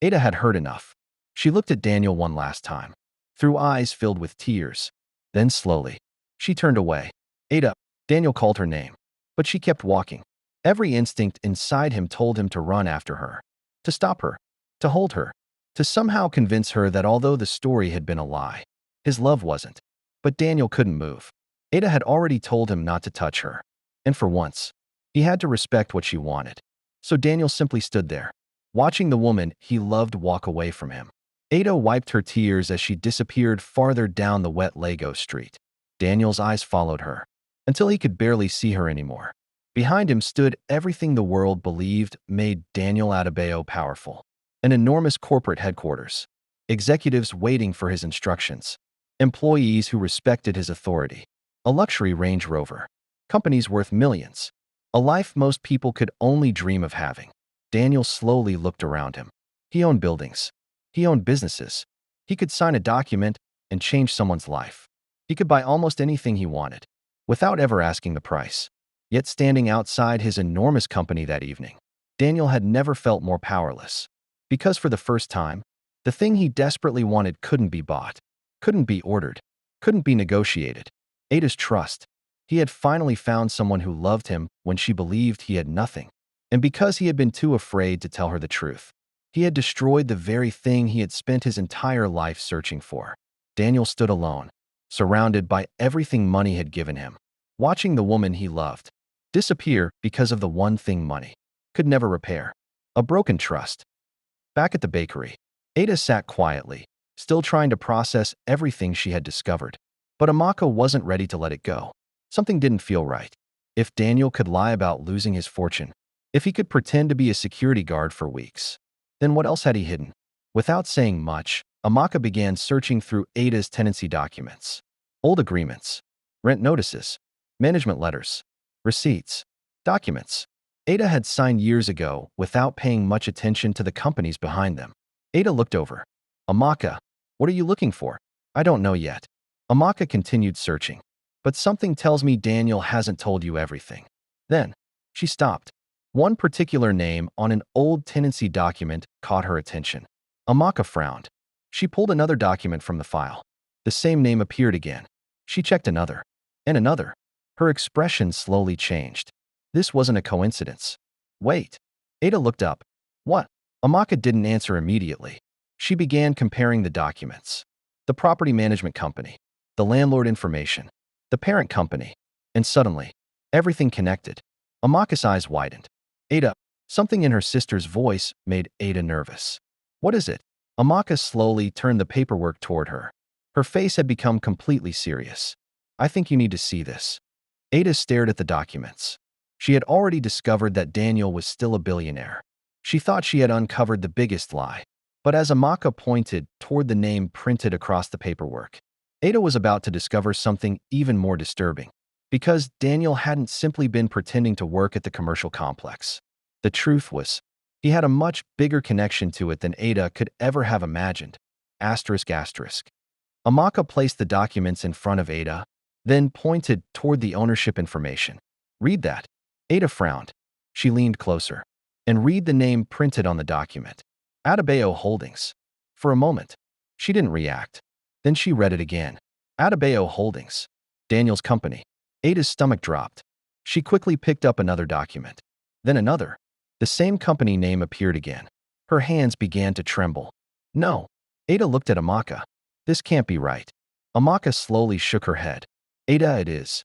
Ada had heard enough. She looked at Daniel one last time, through eyes filled with tears. Then slowly, she turned away. Ada, Daniel called her name, but she kept walking. Every instinct inside him told him to run after her, to stop her, to hold her, to somehow convince her that although the story had been a lie, his love wasn't. But Daniel couldn't move. Ada had already told him not to touch her. And for once, he had to respect what she wanted. So Daniel simply stood there, watching the woman he loved walk away from him. Ada wiped her tears as she disappeared farther down the wet Lego street. Daniel's eyes followed her, until he could barely see her anymore. Behind him stood everything the world believed made Daniel Adebayo powerful. An enormous corporate headquarters, executives waiting for his instructions, employees who respected his authority, a luxury Range Rover, companies worth millions, a life most people could only dream of having. Daniel slowly looked around him. He owned buildings. He owned businesses. He could sign a document and change someone's life. He could buy almost anything he wanted, without ever asking the price. Yet standing outside his enormous company that evening, Daniel had never felt more powerless. Because for the first time, the thing he desperately wanted couldn't be bought, couldn't be ordered, couldn't be negotiated. Ada's trust. He had finally found someone who loved him when she believed he had nothing. And because he had been too afraid to tell her the truth, he had destroyed the very thing he had spent his entire life searching for. Daniel stood alone, surrounded by everything money had given him, watching the woman he loved disappear because of the one thing money could never repair: a broken trust. Back at the bakery, Ada sat quietly, still trying to process everything she had discovered. But Amaka wasn't ready to let it go. Something didn't feel right. If Daniel could lie about losing his fortune, if he could pretend to be a security guard for weeks, then what else had he hidden? Without saying much, Amaka began searching through Ada's tenancy documents. Old agreements, rent notices, management letters, receipts, documents Ada had signed years ago without paying much attention to the companies behind them. Ada looked over. Amaka, what are you looking for? I don't know yet. Amaka continued searching. But something tells me Daniel hasn't told you everything. Then, she stopped. One particular name on an old tenancy document caught her attention. Amaka frowned. She pulled another document from the file. The same name appeared again. She checked another. And another. Her expression slowly changed. This wasn't a coincidence. Wait. Ada looked up. What? Amaka didn't answer immediately. She began comparing the documents. The property management company, the landlord information, the parent company, and suddenly, everything connected. Amaka's eyes widened. Ada, something in her sister's voice made Ada nervous. What is it? Amaka slowly turned the paperwork toward her. Her face had become completely serious. I think you need to see this. Ada stared at the documents. She had already discovered that Daniel was still a billionaire. She thought she had uncovered the biggest lie. But as Amaka pointed toward the name printed across the paperwork, Ada was about to discover something even more disturbing. Because Daniel hadn't simply been pretending to work at the commercial complex. The truth was, he had a much bigger connection to it than Ada could ever have imagined. Asterisk asterisk. Amaka placed the documents in front of Ada, then pointed toward the ownership information. Read that. Ada frowned. She leaned closer. And read the name printed on the document. Adebayo Holdings. For a moment, she didn't react. Then she read it again. Adebayo Holdings. Daniel's company. Ada's stomach dropped. She quickly picked up another document. Then another. The same company name appeared again. Her hands began to tremble. No. Ada looked at Amaka. This can't be right. Amaka slowly shook her head. Ada, it is.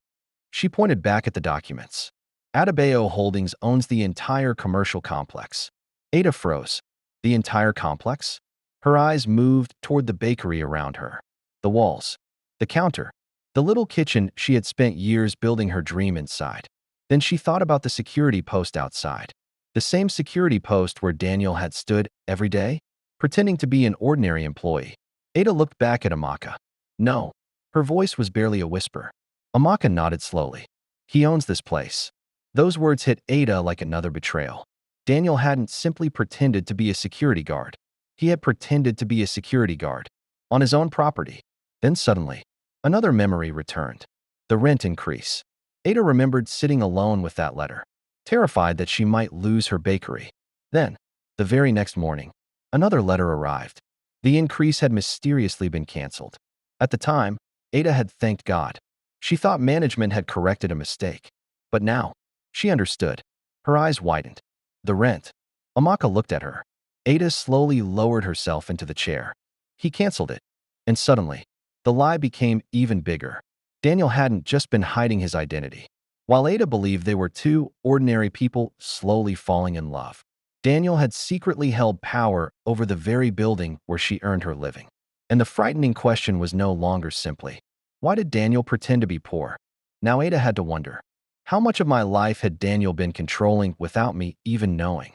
She pointed back at the documents. Adebayo Holdings owns the entire commercial complex. Ada froze. The entire complex? Her eyes moved toward the bakery around her. The walls. The counter. The little kitchen she had spent years building her dream inside. Then she thought about the security post outside. The same security post where Daniel had stood every day, pretending to be an ordinary employee. Ada looked back at Amaka. No. Her voice was barely a whisper. Amaka nodded slowly. He owns this place. Those words hit Ada like another betrayal. Daniel hadn't simply pretended to be a security guard. He had pretended to be a security guard on his own property. Then suddenly, another memory returned. The rent increase. Ada remembered sitting alone with that letter, terrified that she might lose her bakery. Then, the very next morning, another letter arrived. The increase had mysteriously been canceled. At the time, Ada had thanked God. She thought management had corrected a mistake. But now, she understood. Her eyes widened. The rent. Amaka looked at her. Ada slowly lowered herself into the chair. He canceled it. And suddenly, the lie became even bigger. Daniel hadn't just been hiding his identity. While Ada believed they were two ordinary people slowly falling in love, Daniel had secretly held power over the very building where she earned her living. And the frightening question was no longer simply, why did Daniel pretend to be poor? Now Ada had to wonder, how much of my life had Daniel been controlling without me even knowing?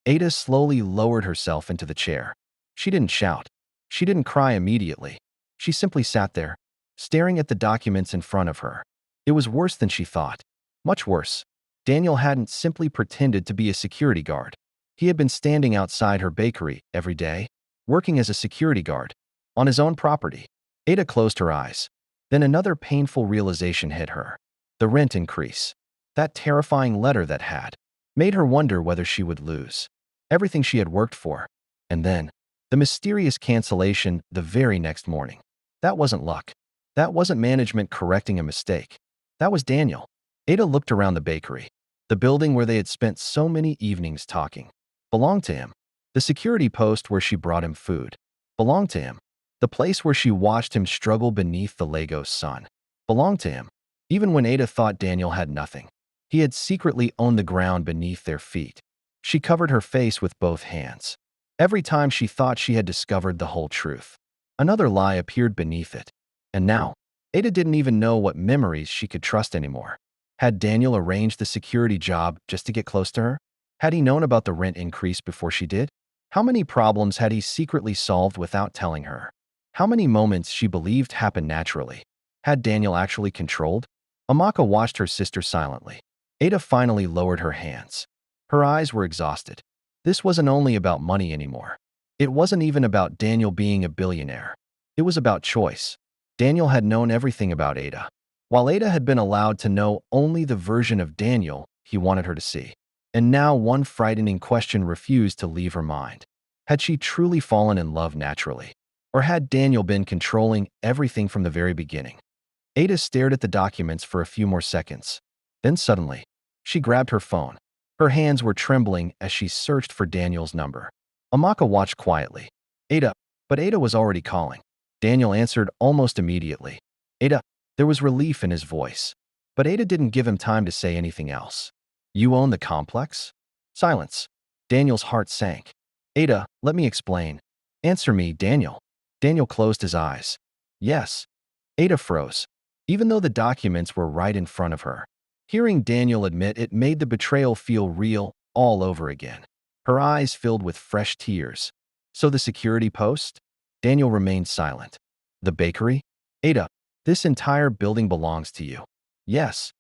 Ada slowly lowered herself into the chair. She didn't shout. She didn't cry immediately. She simply sat there, staring at the documents in front of her. It was worse than she thought. Much worse. Daniel hadn't simply pretended to be a security guard. He had been standing outside her bakery every day, working as a security guard, on his own property. Ada closed her eyes. Then another painful realization hit her. The rent increase. That terrifying letter that had made her wonder whether she would lose everything she had worked for. And then, the mysterious cancellation the very next morning. That wasn't luck. That wasn't management correcting a mistake. That was Daniel. Ada looked around the bakery. The building where they had spent so many evenings talking belonged to him. The security post where she brought him food belonged to him. The place where she watched him struggle beneath the Lego sun belonged to him. Even when Ada thought Daniel had nothing, he had secretly owned the ground beneath their feet. She covered her face with both hands. Every time she thought she had discovered the whole truth, another lie appeared beneath it. And now, Ada didn't even know what memories she could trust anymore. Had Daniel arranged the security job just to get close to her? Had he known about the rent increase before she did? How many problems had he secretly solved without telling her? How many moments she believed happened naturally? Had Daniel actually controlled? Amaka watched her sister silently. Ada finally lowered her hands. Her eyes were exhausted. This wasn't only about money anymore. It wasn't even about Daniel being a billionaire. It was about choice. Daniel had known everything about Ada. While Ada had been allowed to know only the version of Daniel he wanted her to see. And now one frightening question refused to leave her mind. Had she truly fallen in love naturally? Or had Daniel been controlling everything from the very beginning? Ada stared at the documents for a few more seconds. Then suddenly, she grabbed her phone. Her hands were trembling as she searched for Daniel's number. Amaka watched quietly. Ada, but Ada was already calling. Daniel answered almost immediately. Ada, there was relief in his voice. But Ada didn't give him time to say anything else. You own the complex? Silence. Daniel's heart sank. Ada, let me explain. Answer me, Daniel. Daniel closed his eyes. Yes. Ada froze, even though the documents were right in front of her. Hearing Daniel admit it made the betrayal feel real all over again. Her eyes filled with fresh tears. So the security post? Daniel remained silent. The bakery? Ada, this entire building belongs to you. Yes.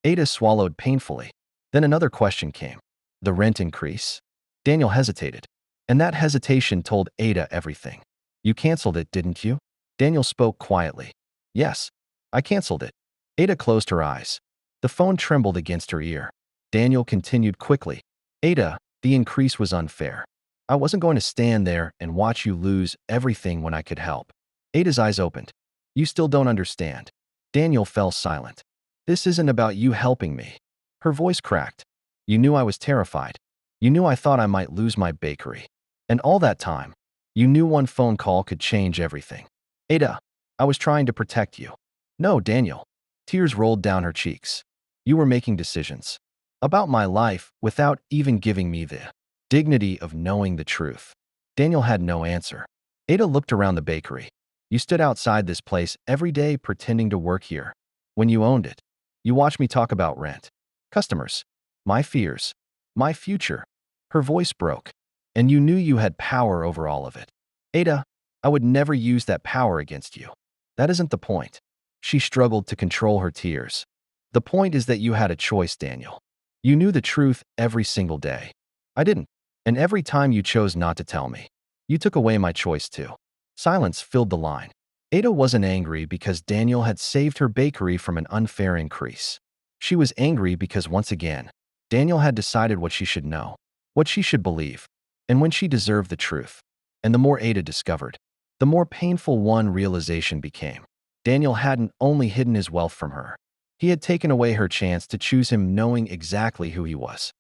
Ada swallowed painfully. Then another question came. The rent increase? Daniel hesitated. And that hesitation told Ada everything. You canceled it, didn't you? Daniel spoke quietly. Yes, I canceled it. Ada closed her eyes. The phone trembled against her ear. Daniel continued quickly. Ada, the increase was unfair. I wasn't going to stand there and watch you lose everything when I could help. Ada's eyes opened. You still don't understand. Daniel fell silent. This isn't about you helping me. Her voice cracked. You knew I was terrified. You knew I thought I might lose my bakery. And all that time, you knew one phone call could change everything. Ada, I was trying to protect you. No, Daniel. Tears rolled down her cheeks. You were making decisions about my life without even giving me the dignity of knowing the truth. Daniel had no answer. Ada looked around the bakery. You stood outside this place every day pretending to work here. When you owned it, you watched me talk about rent, customers, my fears, my future. Her voice broke. And you knew you had power over all of it. Ada, I would never use that power against you. That isn't the point. She struggled to control her tears. The point is that you had a choice, Daniel. You knew the truth every single day. I didn't. And every time you chose not to tell me, you took away my choice too. Silence filled the line. Ada wasn't angry because Daniel had saved her bakery from an unfair increase. She was angry because once again, Daniel had decided what she should know, what she should believe, and when she deserved the truth. And the more Ada discovered, the more painful one realization became. Daniel hadn't only hidden his wealth from her. He had taken away her chance to choose him knowing exactly who he was.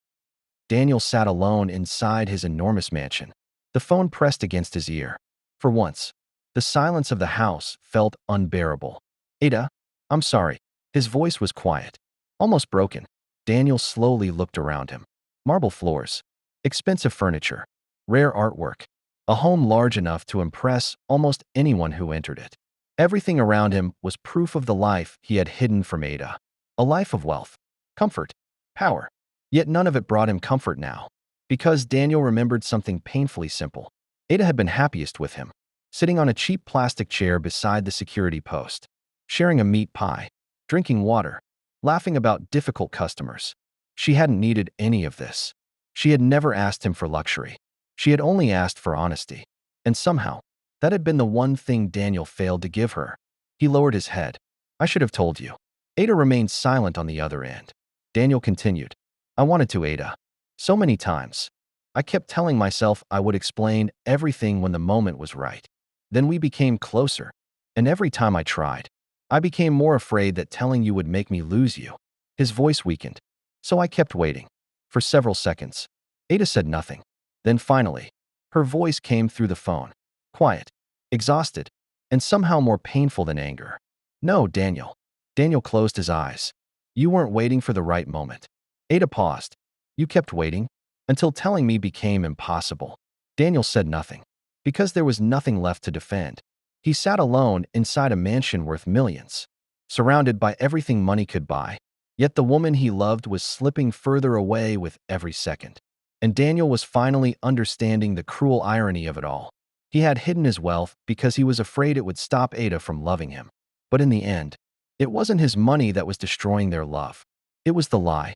Daniel sat alone inside his enormous mansion. The phone pressed against his ear. For once, the silence of the house felt unbearable. Ada, I'm sorry. His voice was quiet, almost broken. Daniel slowly looked around him. Marble floors, expensive furniture, rare artwork, a home large enough to impress almost anyone who entered it. Everything around him was proof of the life he had hidden from Ada. A life of wealth, comfort, power. Yet none of it brought him comfort now. Because Daniel remembered something painfully simple. Ada had been happiest with him, sitting on a cheap plastic chair beside the security post, sharing a meat pie, drinking water, laughing about difficult customers. She hadn't needed any of this. She had never asked him for luxury. She had only asked for honesty. And somehow, that had been the one thing Daniel failed to give her. He lowered his head. I should have told you. Ada remained silent on the other end. Daniel continued. I wanted to, Ada. So many times. I kept telling myself I would explain everything when the moment was right. Then we became closer. And every time I tried, I became more afraid that telling you would make me lose you. His voice weakened. So I kept waiting. For several seconds. Ada said nothing. Then finally, her voice came through the phone. Quiet, exhausted, and somehow more painful than anger. No, Daniel. Daniel closed his eyes. You weren't waiting for the right moment. Ada paused. You kept waiting until telling me became impossible. Daniel said nothing because there was nothing left to defend. He sat alone inside a mansion worth millions, surrounded by everything money could buy. Yet the woman he loved was slipping further away with every second. And Daniel was finally understanding the cruel irony of it all. He had hidden his wealth because he was afraid it would stop Ada from loving him. But in the end, it wasn't his money that was destroying their love. It was the lie.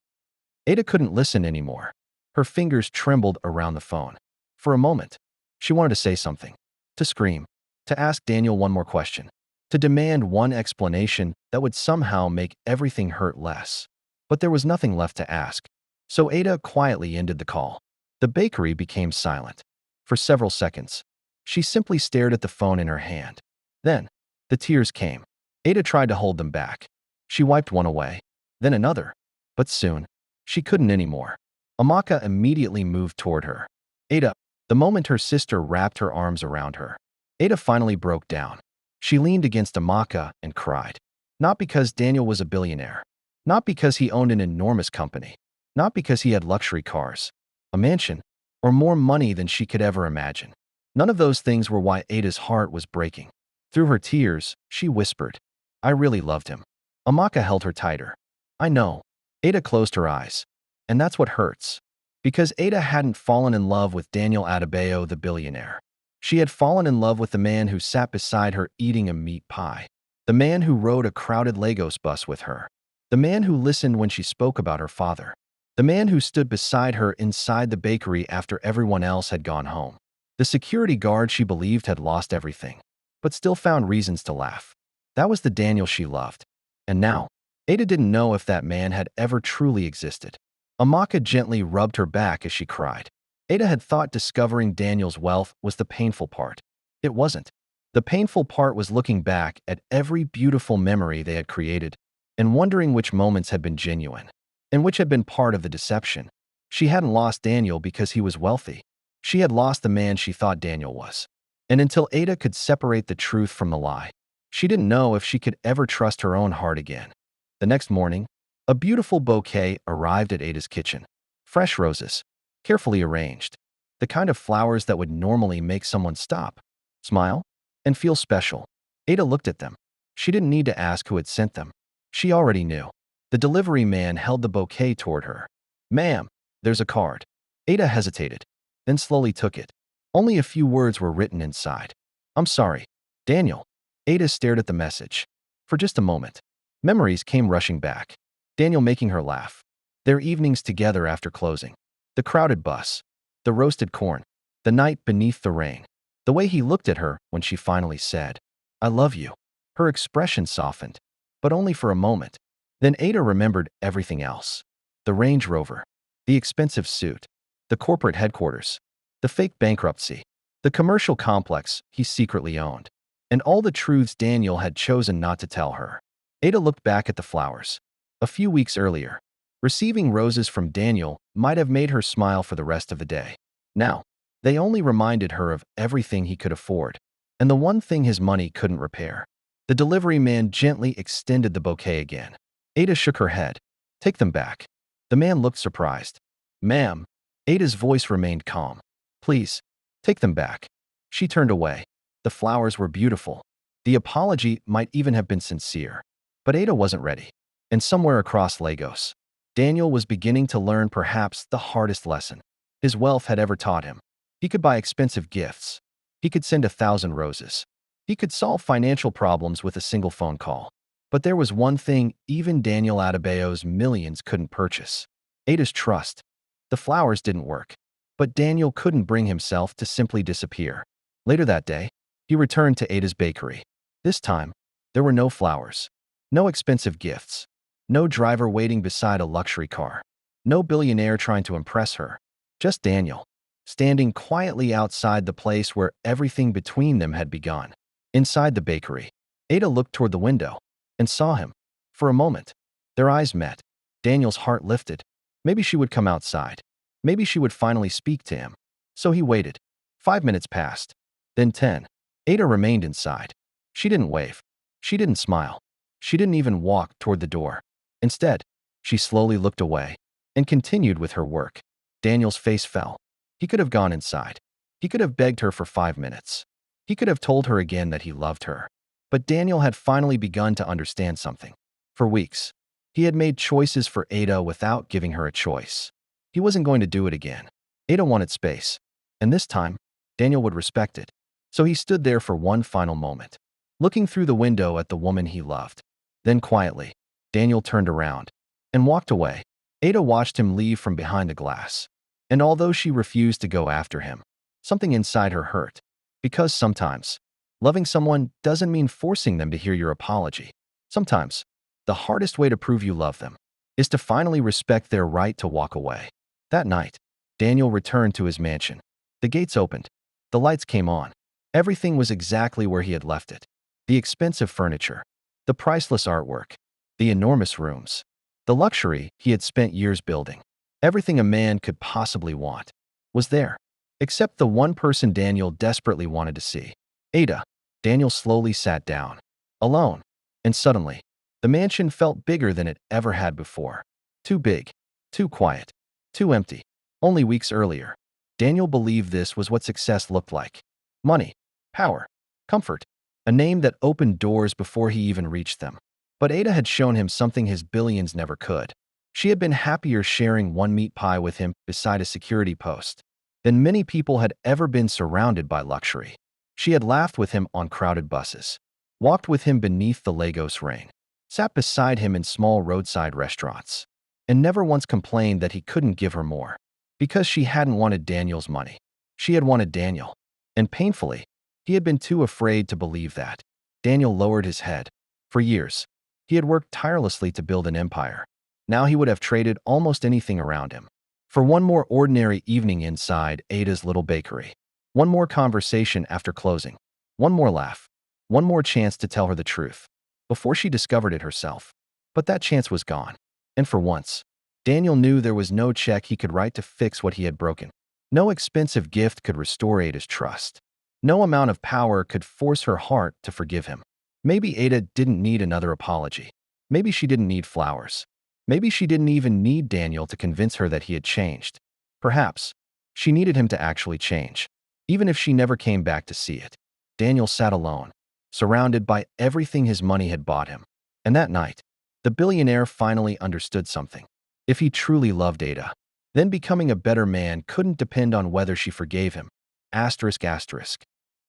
Ada couldn't listen anymore. Her fingers trembled around the phone. For a moment, she wanted to say something, to scream, to ask Daniel one more question, to demand one explanation that would somehow make everything hurt less. But there was nothing left to ask. So Ada quietly ended the call. The bakery became silent. For several seconds, she simply stared at the phone in her hand. Then, the tears came. Ada tried to hold them back. She wiped one away, then another. But soon, she couldn't anymore. Amaka immediately moved toward her. Ada, the moment her sister wrapped her arms around her, Ada finally broke down. She leaned against Amaka and cried. Not because Daniel was a billionaire. Not because he owned an enormous company. Not because he had luxury cars, a mansion, or more money than she could ever imagine. None of those things were why Ada's heart was breaking. Through her tears, she whispered, I really loved him. Amaka held her tighter. I know. Ada closed her eyes. And that's what hurts. Because Ada hadn't fallen in love with Daniel Adebayo, the billionaire. She had fallen in love with the man who sat beside her eating a meat pie. The man who rode a crowded Lagos bus with her. The man who listened when she spoke about her father. The man who stood beside her inside the bakery after everyone else had gone home. The security guard she believed had lost everything, but still found reasons to laugh. That was the Daniel she loved. And now, Ada didn't know if that man had ever truly existed. Amaka gently rubbed her back as she cried. Ada had thought discovering Daniel's wealth was the painful part. It wasn't. The painful part was looking back at every beautiful memory they had created and wondering which moments had been genuine and which had been part of the deception. She hadn't lost Daniel because he was wealthy. She had lost the man she thought Daniel was. And until Ada could separate the truth from the lie, she didn't know if she could ever trust her own heart again. The next morning, a beautiful bouquet arrived at Ada's kitchen. Fresh roses, carefully arranged. The kind of flowers that would normally make someone stop, smile, and feel special. Ada looked at them. She didn't need to ask who had sent them. She already knew. The delivery man held the bouquet toward her. Ma'am, there's a card. Ada hesitated, then slowly took it. Only a few words were written inside. I'm sorry, Daniel. Ada stared at the message. For just a moment, memories came rushing back. Daniel making her laugh. Their evenings together after closing. The crowded bus. The roasted corn. The night beneath the rain. The way he looked at her when she finally said, I love you. Her expression softened, but only for a moment. Then Ada remembered everything else. The Range Rover. The expensive suit. The corporate headquarters. The fake bankruptcy. The commercial complex he secretly owned. And all the truths Daniel had chosen not to tell her. Ada looked back at the flowers. A few weeks earlier, receiving roses from Daniel might have made her smile for the rest of the day. Now, they only reminded her of everything he could afford, and the one thing his money couldn't repair. The delivery man gently extended the bouquet again. Ada shook her head. Take them back. The man looked surprised. Ma'am. Ada's voice remained calm. Please, take them back. She turned away. The flowers were beautiful. The apology might even have been sincere. But Ada wasn't ready. And somewhere across Lagos, Daniel was beginning to learn perhaps the hardest lesson his wealth had ever taught him. He could buy expensive gifts. He could send 1,000 roses. He could solve financial problems with a single phone call. But there was one thing even Daniel Adebayo's millions couldn't purchase. Ada's trust. The flowers didn't work. But Daniel couldn't bring himself to simply disappear. Later that day, he returned to Ada's bakery. This time, there were no flowers. No expensive gifts. No driver waiting beside a luxury car. No billionaire trying to impress her. Just Daniel, standing quietly outside the place where everything between them had begun. Inside the bakery, Ada looked toward the window and saw him. For a moment, their eyes met. Daniel's heart lifted. Maybe she would come outside. Maybe she would finally speak to him. So he waited. 5 minutes passed. Then 10. Ada remained inside. She didn't wave. She didn't smile. She didn't even walk toward the door. Instead, she slowly looked away and continued with her work. Daniel's face fell. He could have gone inside. He could have begged her for 5 minutes. He could have told her again that he loved her. But Daniel had finally begun to understand something. For weeks, he had made choices for Ada without giving her a choice. He wasn't going to do it again. Ada wanted space. And this time, Daniel would respect it. So he stood there for one final moment, looking through the window at the woman he loved. Then quietly, Daniel turned around and walked away. Ada watched him leave from behind the glass. And although she refused to go after him, something inside her hurt. Because sometimes, loving someone doesn't mean forcing them to hear your apology. Sometimes, the hardest way to prove you love them is to finally respect their right to walk away. That night, Daniel returned to his mansion. The gates opened. The lights came on. Everything was exactly where he had left it. The expensive furniture, the priceless artwork, the enormous rooms, the luxury he had spent years building. Everything a man could possibly want was there, except the one person Daniel desperately wanted to see. Ada. Daniel slowly sat down, alone, and suddenly, the mansion felt bigger than it ever had before. Too big, too quiet, too empty. Only weeks earlier, Daniel believed this was what success looked like. Money, power, comfort, a name that opened doors before he even reached them. But Ada had shown him something his billions never could. She had been happier sharing one meat pie with him beside a security post than many people had ever been surrounded by luxury. She had laughed with him on crowded buses, walked with him beneath the Lagos rain, sat beside him in small roadside restaurants, and never once complained that he couldn't give her more. Because she hadn't wanted Daniel's money. She had wanted Daniel. And painfully, he had been too afraid to believe that. Daniel lowered his head. For years, he had worked tirelessly to build an empire. Now he would have traded almost anything around him for one more ordinary evening inside Ada's little bakery. One more conversation after closing. One more laugh. One more chance to tell her the truth before she discovered it herself. But that chance was gone. And for once, Daniel knew there was no check he could write to fix what he had broken. No expensive gift could restore Ada's trust. No amount of power could force her heart to forgive him. Maybe Ada didn't need another apology. Maybe she didn't need flowers. Maybe she didn't even need Daniel to convince her that he had changed. Perhaps she needed him to actually change, even if she never came back to see it. Daniel sat alone, surrounded by everything his money had bought him. And that night, the billionaire finally understood something. If he truly loved Ada, then becoming a better man couldn't depend on whether she forgave him. Asterisk asterisk.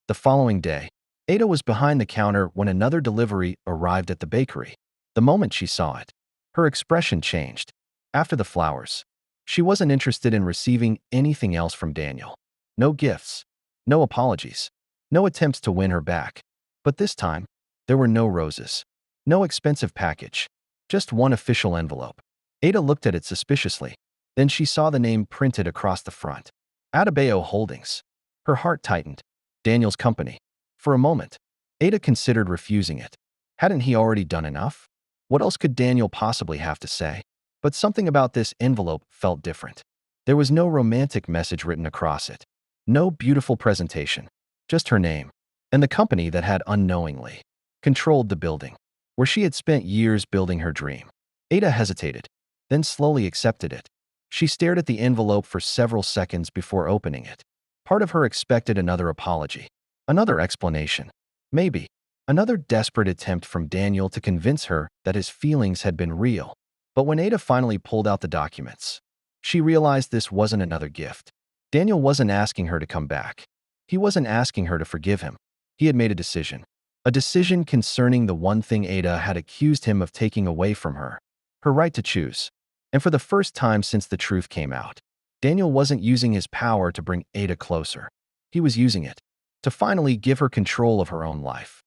The following day, Ada was behind the counter when another delivery arrived at the bakery. The moment she saw it, her expression changed. After the flowers, she wasn't interested in receiving anything else from Daniel. No gifts, no apologies, no attempts to win her back. But this time, there were no roses, no expensive package, just one official envelope. Ada looked at it suspiciously. Then she saw the name printed across the front. Adebayo Holdings. Her heart tightened. Daniel's company. For a moment, Ada considered refusing it. Hadn't he already done enough? What else could Daniel possibly have to say? But something about this envelope felt different. There was no romantic message written across it. No beautiful presentation. Just her name. And the company that had unknowingly controlled the building, where she had spent years building her dream. Ada hesitated, then slowly accepted it. She stared at the envelope for several seconds before opening it. Part of her expected another apology, another explanation, maybe another desperate attempt from Daniel to convince her that his feelings had been real. But when Ada finally pulled out the documents, she realized this wasn't another gift. Daniel wasn't asking her to come back. He wasn't asking her to forgive him. He had made a decision concerning the one thing Ada had accused him of taking away from her, her right to choose. And for the first time since the truth came out, Daniel wasn't using his power to bring Ada closer. He was using it to finally give her control of her own life.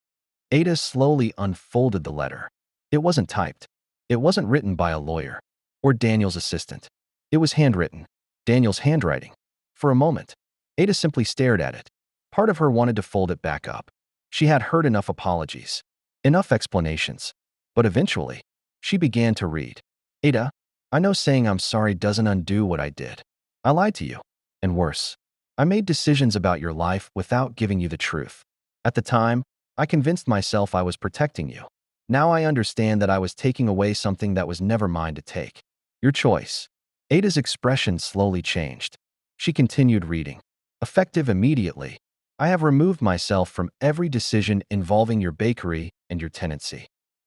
Ada slowly unfolded the letter. It wasn't typed. It wasn't written by a lawyer or Daniel's assistant. It was handwritten, Daniel's handwriting. For a moment, Ada simply stared at it. Part of her wanted to fold it back up. She had heard enough apologies, enough explanations. But eventually, she began to read. Ada, I know saying I'm sorry doesn't undo what I did. I lied to you. And worse, I made decisions about your life without giving you the truth. At the time, I convinced myself I was protecting you. Now I understand that I was taking away something that was never mine to take. Your choice. Ada's expression slowly changed. She continued reading. Effective immediately, I have removed myself from every decision involving your bakery and your tenancy.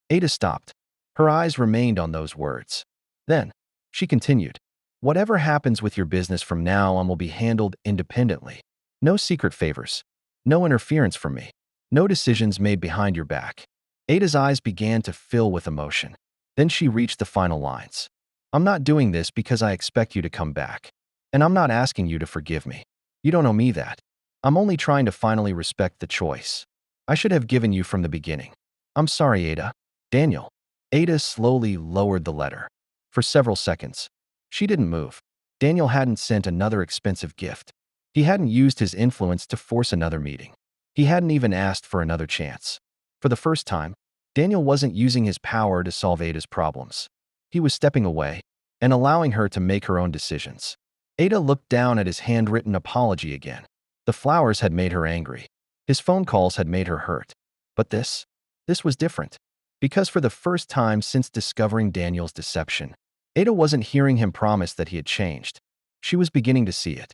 Ada stopped. Her eyes remained on those words. Then, she continued. Whatever happens with your business from now on will be handled independently. No secret favors. No interference from me. No decisions made behind your back. Ada's eyes began to fill with emotion. Then she reached the final lines. I'm not doing this because I expect you to come back. And I'm not asking you to forgive me. You don't owe me that. I'm only trying to finally respect the choice I should have given you from the beginning. I'm sorry, Ada. Daniel. Ada slowly lowered the letter. For several seconds. She didn't move. Daniel hadn't sent another expensive gift. He hadn't used his influence to force another meeting. He hadn't even asked for another chance. For the first time, Daniel wasn't using his power to solve Ada's problems. He was stepping away and allowing her to make her own decisions. Ada looked down at his handwritten apology again. The flowers had made her angry. His phone calls had made her hurt. But this was different. Because for the first time since discovering Daniel's deception, Ada wasn't hearing him promise that he had changed. She was beginning to see it.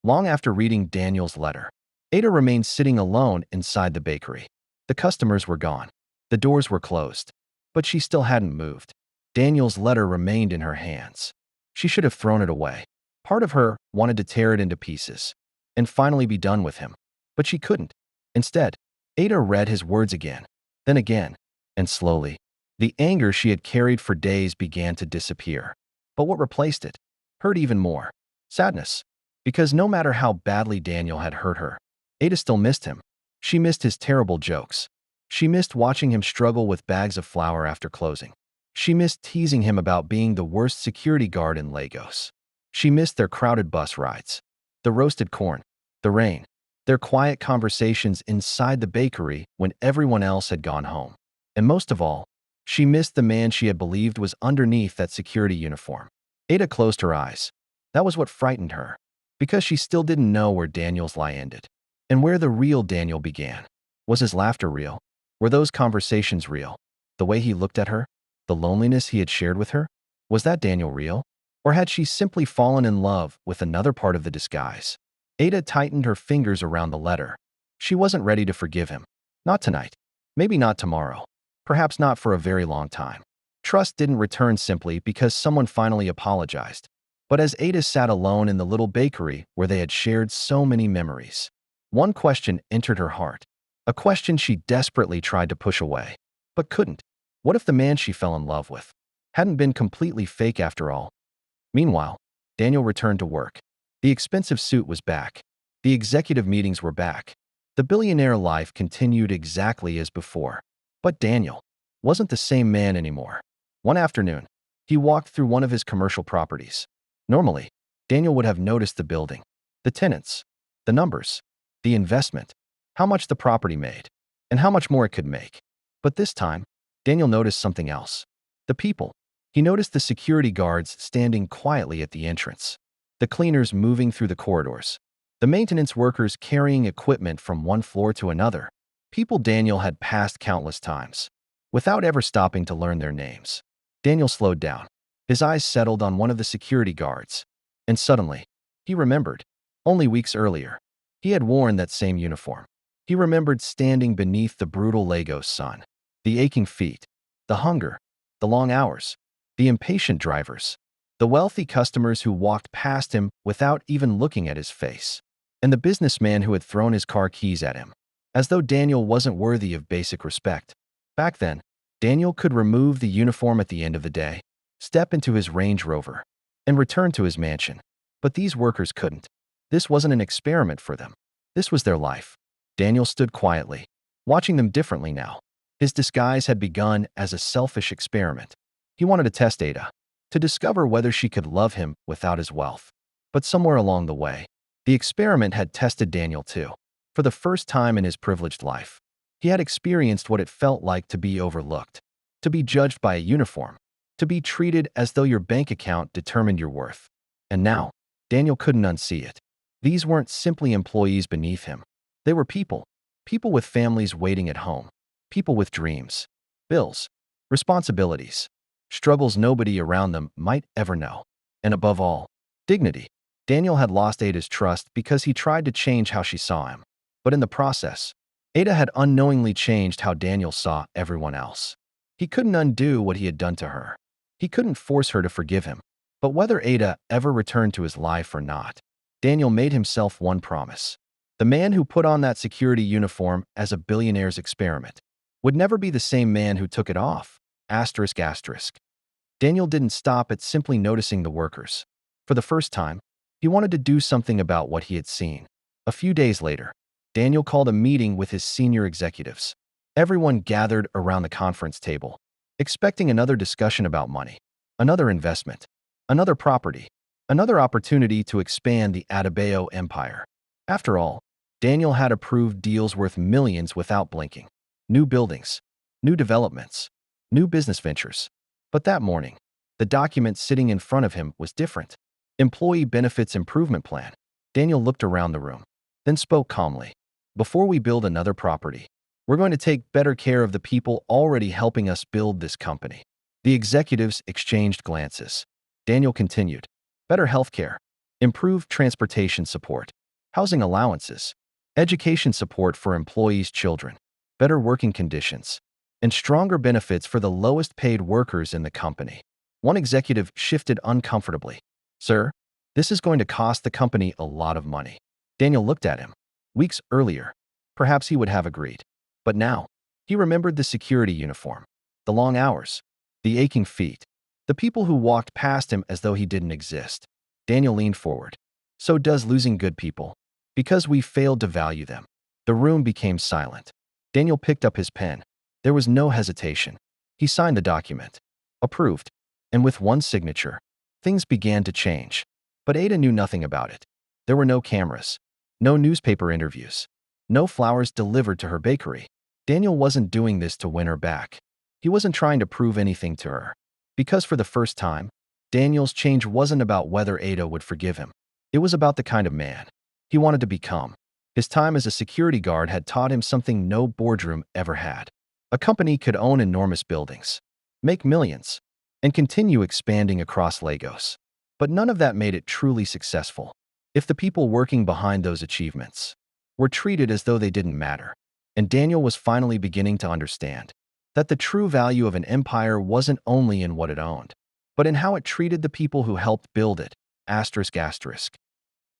Long after reading Daniel's letter, Ada remained sitting alone inside the bakery. The customers were gone. The doors were closed. But she still hadn't moved. Daniel's letter remained in her hands. She should have thrown it away. Part of her wanted to tear it into pieces and finally be done with him. But she couldn't. Instead, Ada read his words again, then again, and slowly, the anger she had carried for days began to disappear. But what replaced it hurt even more. Sadness. Because no matter how badly Daniel had hurt her, Ada still missed him. She missed his terrible jokes. She missed watching him struggle with bags of flour after closing. She missed teasing him about being the worst security guard in Lagos. She missed their crowded bus rides, the roasted corn, the rain, their quiet conversations inside the bakery when everyone else had gone home. And most of all, she missed the man she had believed was underneath that security uniform. Ada closed her eyes. That was what frightened her, because she still didn't know where Daniel's lie ended and where the real Daniel began. Was his laughter real? Were those conversations real? The way he looked at her? The loneliness he had shared with her? Was that Daniel real? Or had she simply fallen in love with another part of the disguise? Ada tightened her fingers around the letter. She wasn't ready to forgive him. Not tonight. Maybe not tomorrow. Perhaps not for a very long time. Trust didn't return simply because someone finally apologized, but as Ada sat alone in the little bakery where they had shared so many memories. One question entered her heart, a question she desperately tried to push away, but couldn't. What if the man she fell in love with hadn't been completely fake after all? Meanwhile, Daniel returned to work. The expensive suit was back. The executive meetings were back. The billionaire life continued exactly as before. But Daniel wasn't the same man anymore. One afternoon, he walked through one of his commercial properties. Normally, Daniel would have noticed the building, the tenants, the numbers, the investment, how much the property made, and how much more it could make. But this time, Daniel noticed something else. The people. He noticed the security guards standing quietly at the entrance, the cleaners moving through the corridors, the maintenance workers carrying equipment from one floor to another, people Daniel had passed countless times, without ever stopping to learn their names. Daniel slowed down. His eyes settled on one of the security guards, and suddenly, he remembered. Only weeks earlier, he had worn that same uniform. He remembered standing beneath the brutal Lagos sun, the aching feet, the hunger, the long hours, the impatient drivers, the wealthy customers who walked past him without even looking at his face, and the businessman who had thrown his car keys at him, as though Daniel wasn't worthy of basic respect. Back then, Daniel could remove the uniform at the end of the day, step into his Range Rover, and return to his mansion. But these workers couldn't. This wasn't an experiment for them. This was their life. Daniel stood quietly, watching them differently now. His disguise had begun as a selfish experiment. He wanted to test Ada, to discover whether she could love him without his wealth. But somewhere along the way, the experiment had tested Daniel too. For the first time in his privileged life, he had experienced what it felt like to be overlooked, to be judged by a uniform, to be treated as though your bank account determined your worth. And now, Daniel couldn't unsee it. These weren't simply employees beneath him. They were people. People with families waiting at home. People with dreams, bills, responsibilities, struggles nobody around them might ever know. And above all, dignity. Daniel had lost Ada's trust because he tried to change how she saw him. But in the process, Ada had unknowingly changed how Daniel saw everyone else. He couldn't undo what he had done to her. He couldn't force her to forgive him. But whether Ada ever returned to his life or not, Daniel made himself one promise. The man who put on that security uniform as a billionaire's experiment would never be the same man who took it off. Asterisk, asterisk. Daniel didn't stop at simply noticing the workers. For the first time, he wanted to do something about what he had seen. A few days later, Daniel called a meeting with his senior executives. Everyone gathered around the conference table, expecting another discussion about money. another investment, another property, another opportunity to expand the Adebayo empire. After all, Daniel had approved deals worth millions without blinking. New buildings, new developments, new business ventures. But that morning, the document sitting in front of him was different. Employee Benefits Improvement Plan. Daniel looked around the room, then spoke calmly. Before we build another property, we're going to take better care of the people already helping us build this company. The executives exchanged glances. Daniel continued. Better healthcare, improved transportation support, housing allowances, education support for employees' children, better working conditions, and stronger benefits for the lowest paid workers in the company. One executive shifted uncomfortably. Sir, this is going to cost the company a lot of money. Daniel looked at him. Weeks earlier, perhaps he would have agreed. But now, he remembered the security uniform, the long hours, the aching feet, the people who walked past him as though he didn't exist. Daniel leaned forward. So does losing good people, because we failed to value them. The room became silent. Daniel picked up his pen. There was no hesitation. He signed the document. Approved. And with one signature, things began to change. But Ada knew nothing about it. There were no cameras, no newspaper interviews, no flowers delivered to her bakery. Daniel wasn't doing this to win her back. He wasn't trying to prove anything to her. Because for the first time, Daniel's change wasn't about whether Ada would forgive him. It was about the kind of man he wanted to become. His time as a security guard had taught him something no boardroom ever had. A company could own enormous buildings, make millions, and continue expanding across Lagos. But none of that made it truly successful if the people working behind those achievements were treated as though they didn't matter. And Daniel was finally beginning to understand that the true value of an empire wasn't only in what it owned, but in how it treated the people who helped build it. Asterisk, asterisk.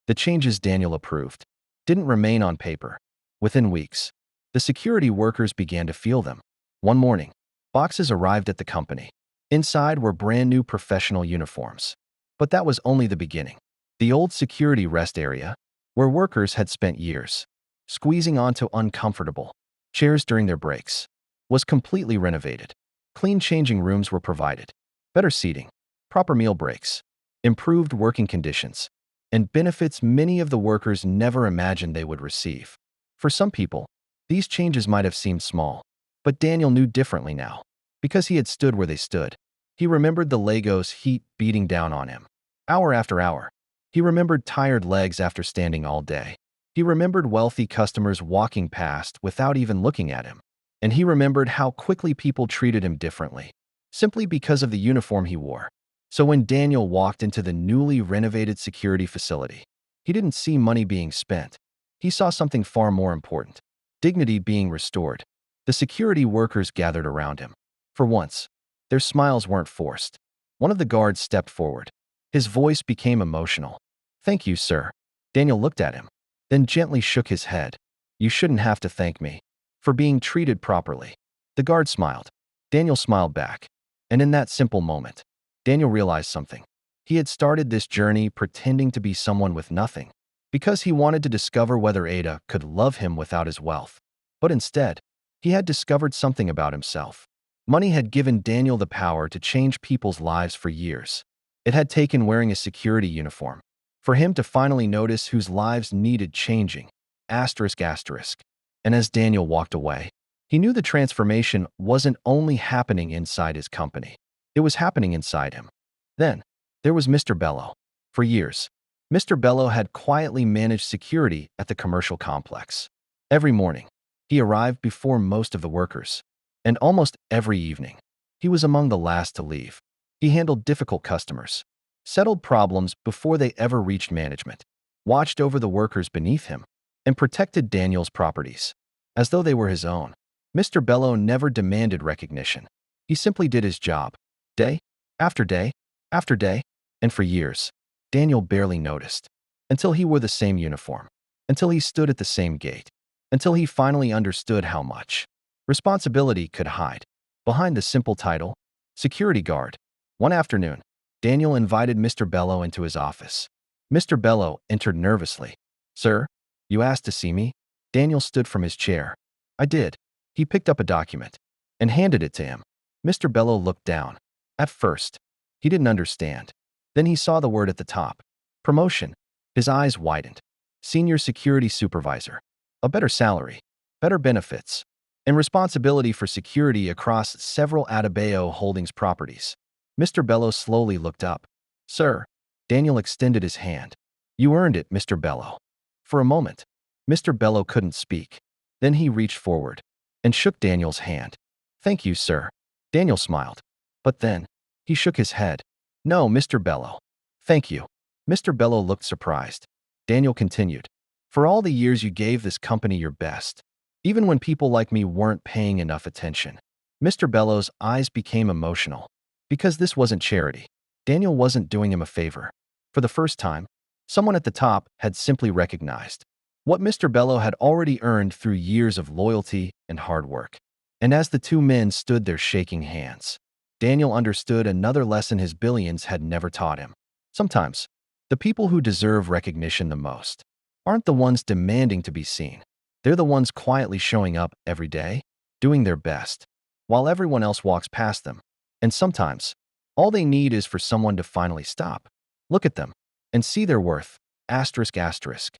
The changes Daniel approved didn't remain on paper. Within weeks, the security workers began to feel them. One morning, boxes arrived at the company. Inside were brand new professional uniforms. But that was only the beginning. The old security rest area, where workers had spent years squeezing onto uncomfortable chairs during their breaks, was completely renovated. Clean changing rooms were provided, better seating, proper meal breaks, improved working conditions, and benefits many of the workers never imagined they would receive. For some people, these changes might have seemed small, but Daniel knew differently now. Because he had stood where they stood, he remembered the Lagos heat beating down on him, hour after hour. He remembered tired legs after standing all day. He remembered wealthy customers walking past without even looking at him. And he remembered how quickly people treated him differently, simply because of the uniform he wore. So when Daniel walked into the newly renovated security facility, he didn't see money being spent. He saw something far more important: dignity being restored. The security workers gathered around him. For once, their smiles weren't forced. One of the guards stepped forward. His voice became emotional. "Thank you, sir." Daniel looked at him, then gently shook his head. "You shouldn't have to thank me for being treated properly." The guard smiled. Daniel smiled back. And in that simple moment, Daniel realized something. He had started this journey pretending to be someone with nothing, because he wanted to discover whether Ada could love him without his wealth. But instead, he had discovered something about himself. Money had given Daniel the power to change people's lives for years. It had taken wearing a security uniform for him to finally notice whose lives needed changing. Asterisk, asterisk. And as Daniel walked away, he knew the transformation wasn't only happening inside his company. It was happening inside him. Then, there was Mr. Bello. For years, Mr. Bello had quietly managed security at the commercial complex. Every morning, he arrived before most of the workers. And almost every evening, he was among the last to leave. He handled difficult customers, settled problems before they ever reached management, watched over the workers beneath him, and protected Daniel's properties as though they were his own. Mr. Bello never demanded recognition. He simply did his job, day after day after day, and for years, Daniel barely noticed, until he wore the same uniform, until he stood at the same gate, until he finally understood how much responsibility could hide behind the simple title, security guard. One afternoon, Daniel invited Mr. Bello into his office. Mr. Bello entered nervously. "Sir, you asked to see me?" Daniel stood from his chair. "I did." He picked up a document and handed it to him. Mr. Bello looked down. At first, He didn't understand. Then he saw the word at the top. Promotion. His eyes widened. Senior security supervisor. A better salary. Better benefits. And responsibility for security across several Adebayo Holdings properties. Mr. Bello slowly looked up. Sir. Daniel extended his hand. You earned it, Mr. Bello. For a moment, Mr. Bello couldn't speak. Then he reached forward and shook Daniel's hand. Thank you, sir. Daniel smiled. But then, he shook his head. No, Mr. Bello. Thank you. Mr. Bello looked surprised. Daniel continued. For all the years you gave this company your best, even when people like me weren't paying enough attention. Mr. Bello's eyes became emotional. Because this wasn't charity. Daniel wasn't doing him a favor. For the first time, someone at the top had simply recognized what Mr. Bello had already earned through years of loyalty and hard work. And as the two men stood there shaking hands, Daniel understood another lesson his billions had never taught him. Sometimes, the people who deserve recognition the most aren't the ones demanding to be seen. They're the ones quietly showing up every day, doing their best, while everyone else walks past them. And sometimes, all they need is for someone to finally stop, look at them, and see their worth. Asterisk, asterisk.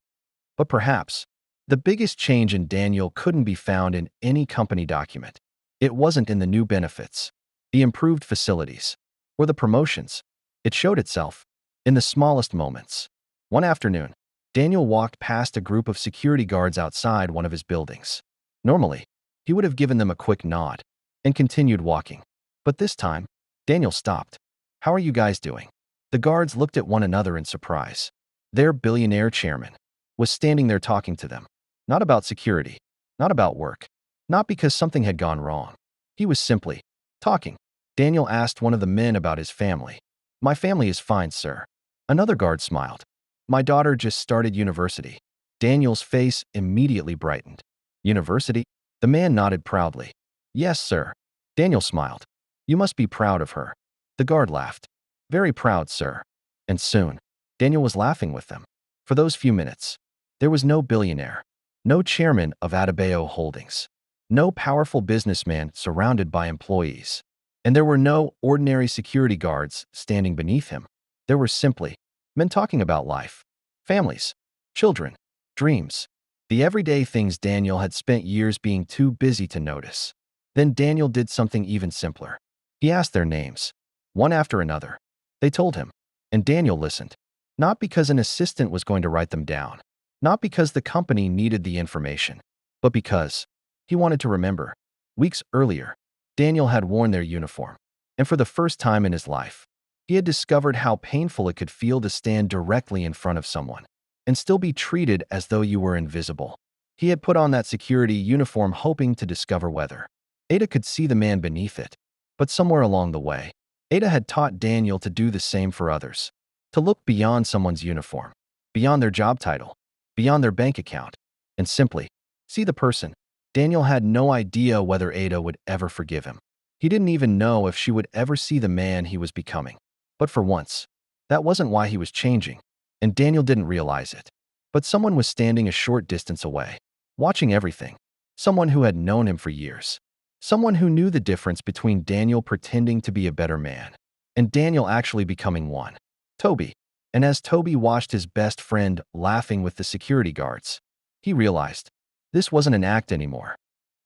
But perhaps, the biggest change in Daniel couldn't be found in any company document. It wasn't in the new benefits, the improved facilities, or the promotions. It showed itself in the smallest moments. One afternoon, Daniel walked past a group of security guards outside one of his buildings. Normally, he would have given them a quick nod and continued walking. But this time, Daniel stopped. How are you guys doing? The guards looked at one another in surprise. Their billionaire chairman was standing there talking to them. Not about security, not about work, not because something had gone wrong. He was simply talking. Daniel asked one of the men about his family. My family is fine, sir. Another guard smiled. My daughter just started university. Daniel's face immediately brightened. University? The man nodded proudly. Yes, sir. Daniel smiled. You must be proud of her. The guard laughed. Very proud, sir. And soon, Daniel was laughing with them. For those few minutes, there was no billionaire, no chairman of Adebayo Holdings, no powerful businessman surrounded by employees, and there were no ordinary security guards standing beneath him. There were simply men talking about life, families, children, dreams, the everyday things Daniel had spent years being too busy to notice. Then Daniel did something even simpler. He asked their names, one after another. They told him, and Daniel listened, not because an assistant was going to write them down, not because the company needed the information, but because he wanted to remember. Weeks earlier, Daniel had worn their uniform, and for the first time in his life, he had discovered how painful it could feel to stand directly in front of someone and still be treated as though you were invisible. He had put on that security uniform hoping to discover whether Ada could see the man beneath it. But somewhere along the way, Ada had taught Daniel to do the same for others, to look beyond someone's uniform, beyond their job title, beyond their bank account, and simply see the person. Daniel had no idea whether Ada would ever forgive him. He didn't even know if she would ever see the man he was becoming. But for once, that wasn't why he was changing, and Daniel didn't realize it. But someone was standing a short distance away, watching everything. Someone who had known him for years. Someone who knew the difference between Daniel pretending to be a better man and Daniel actually becoming one. Toby. And as Toby watched his best friend laughing with the security guards, he realized this wasn't an act anymore.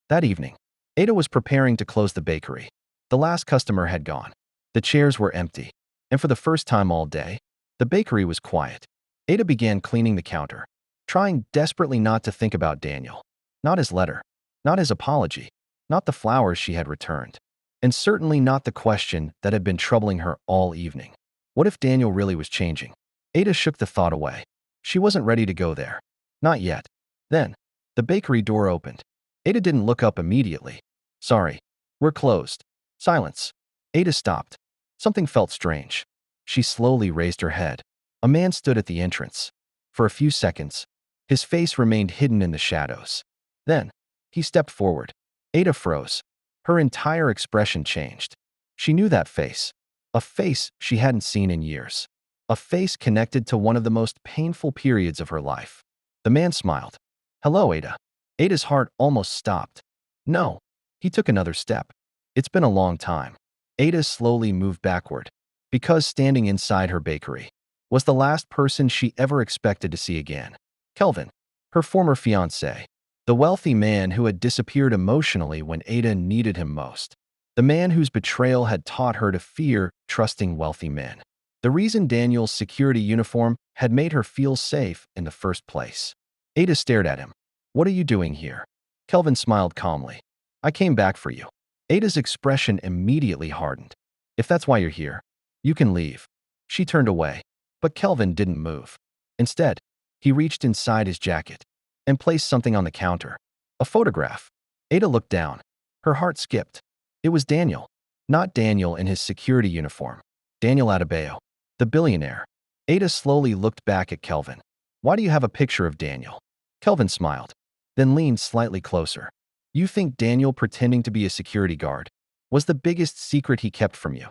That evening, Ada was preparing to close the bakery. The last customer had gone. The chairs were empty. And for the first time all day, the bakery was quiet. Ada began cleaning the counter, trying desperately not to think about Daniel. Not his letter, not his apology, not the flowers she had returned, and certainly not the question that had been troubling her all evening. What if Daniel really was changing? Ada shook the thought away. She wasn't ready to go there. Not yet. Then, the bakery door opened. Ada didn't look up immediately. Sorry, we're closed. Silence. Ada stopped. Something felt strange. She slowly raised her head. A man stood at the entrance. For a few seconds, his face remained hidden in the shadows. Then, he stepped forward. Ada froze. Her entire expression changed. She knew that face. A face she hadn't seen in years. A face connected to one of the most painful periods of her life. The man smiled. Hello, Ada. Ada's heart almost stopped. No. He took another step. It's been a long time. Ada slowly moved backward. Because standing inside her bakery was the last person she ever expected to see again. Kelvin, her former fiancé, the wealthy man who had disappeared emotionally when Ada needed him most. The man whose betrayal had taught her to fear trusting wealthy men. The reason Daniel's security uniform had made her feel safe in the first place. Ada stared at him. "What are you doing here?" Kelvin smiled calmly. "I came back for you." Ada's expression immediately hardened. "If that's why you're here, you can leave." She turned away, but Kelvin didn't move. Instead, he reached inside his jacket and placed something on the counter. A photograph. Ada looked down. Her heart skipped. It was Daniel. Not Daniel in his security uniform. Daniel Adebayo, the billionaire. Ada slowly looked back at Kelvin. "Why do you have a picture of Daniel?" Kelvin smiled, then leaned slightly closer. "You think Daniel pretending to be a security guard was the biggest secret he kept from you?"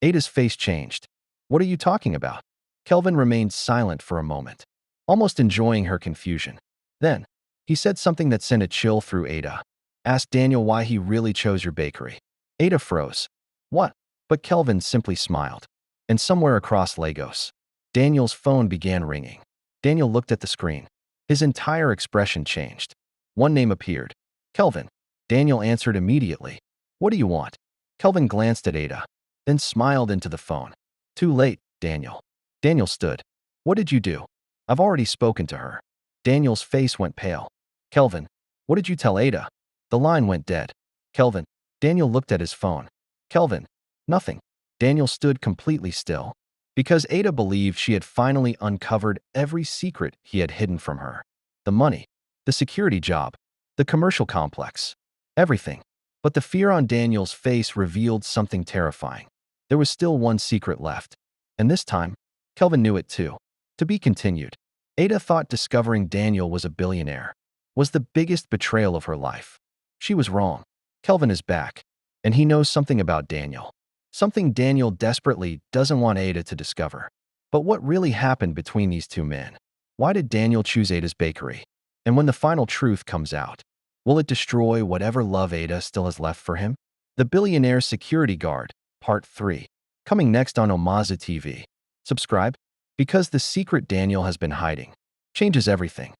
Ada's face changed. "What are you talking about?" Kelvin remained silent for a moment, almost enjoying her confusion. Then, he said something that sent a chill through Ada. "Ask Daniel why he really chose your bakery." Ada froze. "What?" But Kelvin simply smiled. And somewhere across Lagos, Daniel's phone began ringing. Daniel looked at the screen. His entire expression changed. One name appeared. "Kelvin." Daniel answered immediately. "What do you want?" Kelvin glanced at Ada, then smiled into the phone. "Too late, Daniel." Daniel stood. "What did you do?" "I've already spoken to her." Daniel's face went pale. "Kelvin, what did you tell Ada?" The line went dead. "Kelvin." Daniel looked at his phone. "Kelvin." "Nothing." Daniel stood completely still, because Ada believed she had finally uncovered every secret he had hidden from her. The money, the security job, the commercial complex, everything. But the fear on Daniel's face revealed something terrifying. There was still one secret left. And this time, Kelvin knew it too. To be continued. Ada thought discovering Daniel was a billionaire was the biggest betrayal of her life. She was wrong. Kelvin is back, and he knows something about Daniel. Something Daniel desperately doesn't want Ada to discover. But what really happened between these two men? Why did Daniel choose Ada's bakery? And when the final truth comes out, will it destroy whatever love Ada still has left for him? The Billionaire Security Guard, Part 3. Coming next on Omaza TV. Subscribe, because the secret Daniel has been hiding changes everything.